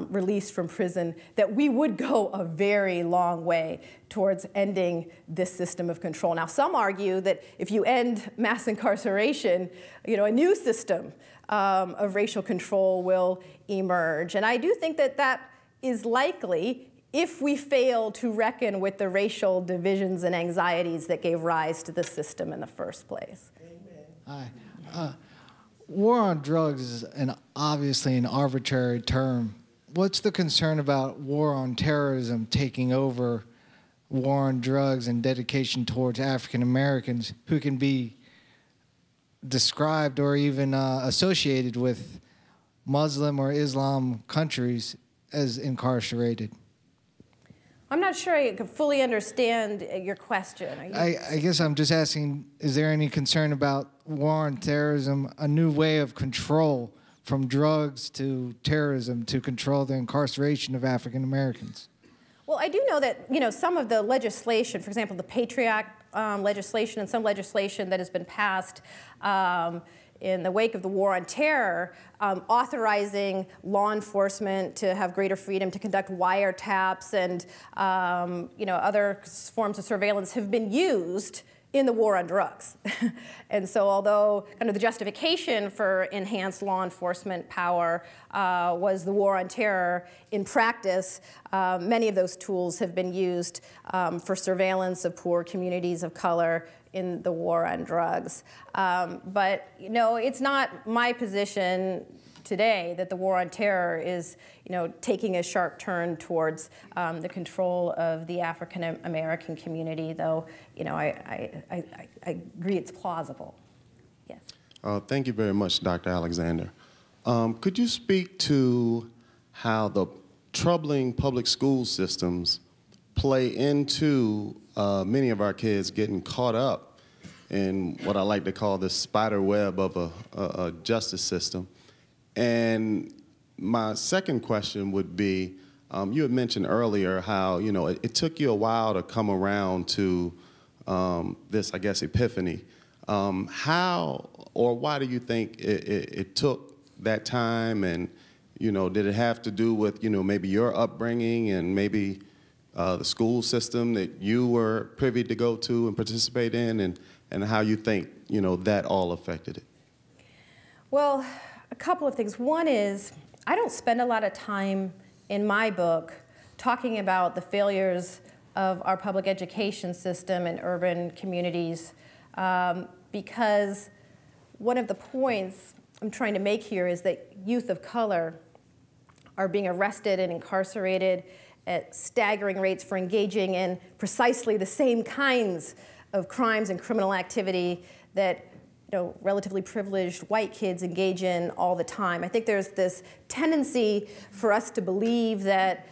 released from prison, that we would go a very long way towards ending this system of control. Now, some argue that if you end mass incarceration, you know, a new system of racial control will emerge. And I do think that that is likely if we fail to reckon with the racial divisions and anxieties that gave rise to the system in the first place. Amen. Hi. War on drugs is obviously an arbitrary term. What's the concern about war on terrorism taking over war on drugs and dedication towards African Americans who can be described or even associated with Muslim or Islam countries as incarcerated? I'm not sure I can fully understand your question. I guess I'm just asking, is there any concern about war on terrorism, a new way of control from drugs to terrorism to control the incarceration of African Americans? Well, I do know that, you know, some of the legislation, for example, the Patriot Act legislation and some legislation that has been passed in the wake of the war on terror, authorizing law enforcement to have greater freedom to conduct wiretaps and you know, other forms of surveillance have been used in the war on drugs. And so although kind of the justification for enhanced law enforcement power was the war on terror, in practice, many of those tools have been used for surveillance of poor communities of color in the war on drugs. But you know, it's not my position today that the war on terror is, you know, taking a sharp turn towards the control of the African American community, though, you know, I agree it's plausible. Yes. Thank you very much, Dr. Alexander. Could you speak to how the troubling public school systems play into many of our kids getting caught up in what I like to call the spider web of a justice system? And my second question would be, you had mentioned earlier how, you know, it took you a while to come around to this, I guess, epiphany. How or why do you think it took that time? And, you know, did it have to do with, you know, maybe your upbringing and maybe the school system that you were privy to go to and participate in, and how you think, you know, that all affected it? Well, a couple of things. One is, I don't spend a lot of time in my book talking about the failures of our public education system in urban communities because one of the points I'm trying to make here is that youth of color are being arrested and incarcerated at staggering rates for engaging in precisely the same kinds of crimes and criminal activity that, you know, relatively privileged white kids engage in all the time. I think there's this tendency for us to believe that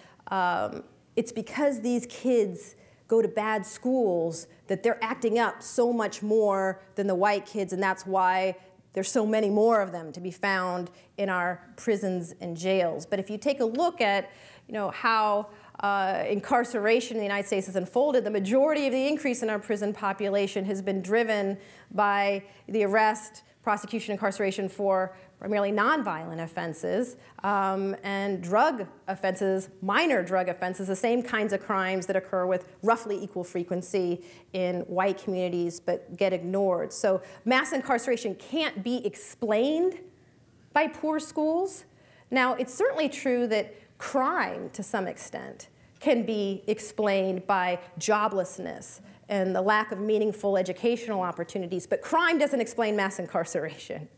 it's because these kids go to bad schools that they're acting up so much more than the white kids, and that's why there's so many more of them to be found in our prisons and jails. But if you take a look at, you know, how incarceration in the United States has unfolded, the majority of the increase in our prison population has been driven by the arrest, prosecution, incarceration for primarily nonviolent offenses and drug offenses, minor drug offenses, the same kinds of crimes that occur with roughly equal frequency in white communities but get ignored. So mass incarceration can't be explained by poor schools. Now, it's certainly true that crime, to some extent, can be explained by joblessness and the lack of meaningful educational opportunities, but crime doesn't explain mass incarceration.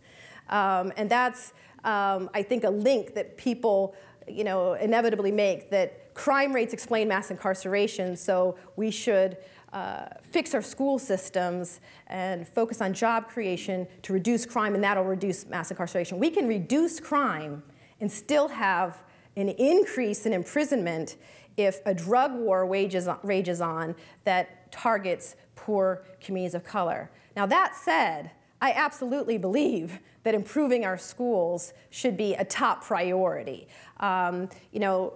And that's, I think, a link that people, you know, inevitably make, that crime rates explain mass incarceration, so we should fix our school systems and focus on job creation to reduce crime, and that'll reduce mass incarceration. We can reduce crime and still have an increase in imprisonment if a drug war rages on that targets poor communities of color. Now, that said, I absolutely believe that improving our schools should be a top priority. You know,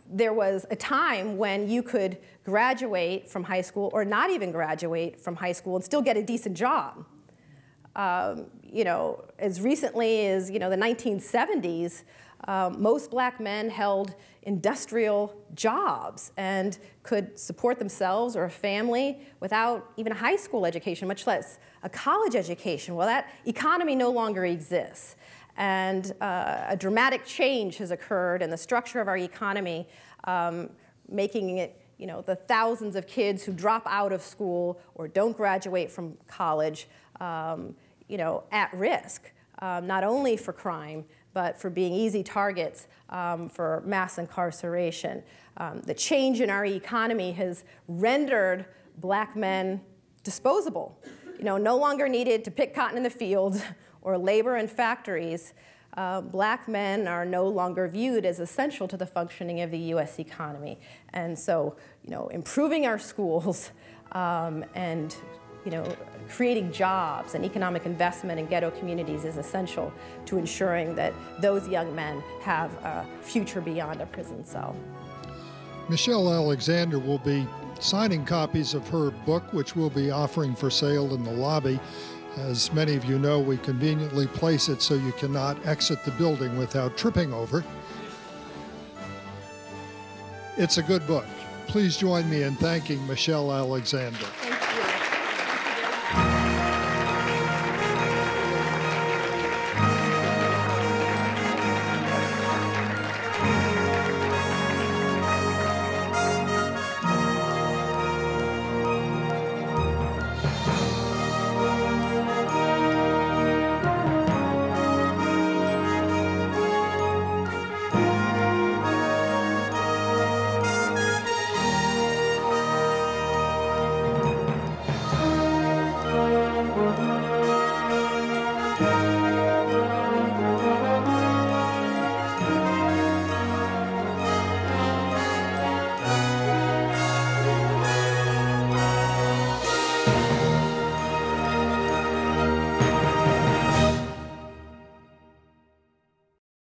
there was a time when you could graduate from high school or not even graduate from high school and still get a decent job. You know, as recently as, you know, the 1970s, most black men held industrial jobs and could support themselves or a family without even a high school education, much less a college education. Well, that economy no longer exists. And a dramatic change has occurred in the structure of our economy, making it, you know, the thousands of kids who drop out of school or don't graduate from college, you know, at risk, not only for crime, but for being easy targets for mass incarceration. The change in our economy has rendered black men disposable, you know, no longer needed to pick cotton in the fields or labor in factories. Black men are no longer viewed as essential to the functioning of the U.S. economy. And so, you know, improving our schools and, you know, creating jobs and economic investment in ghetto communities is essential to ensuring that those young men have a future beyond a prison cell. Michelle Alexander will be signing copies of her book, which we'll be offering for sale in the lobby. As many of you know, we conveniently place it so you cannot exit the building without tripping over it. It's a good book. Please join me in thanking Michelle Alexander.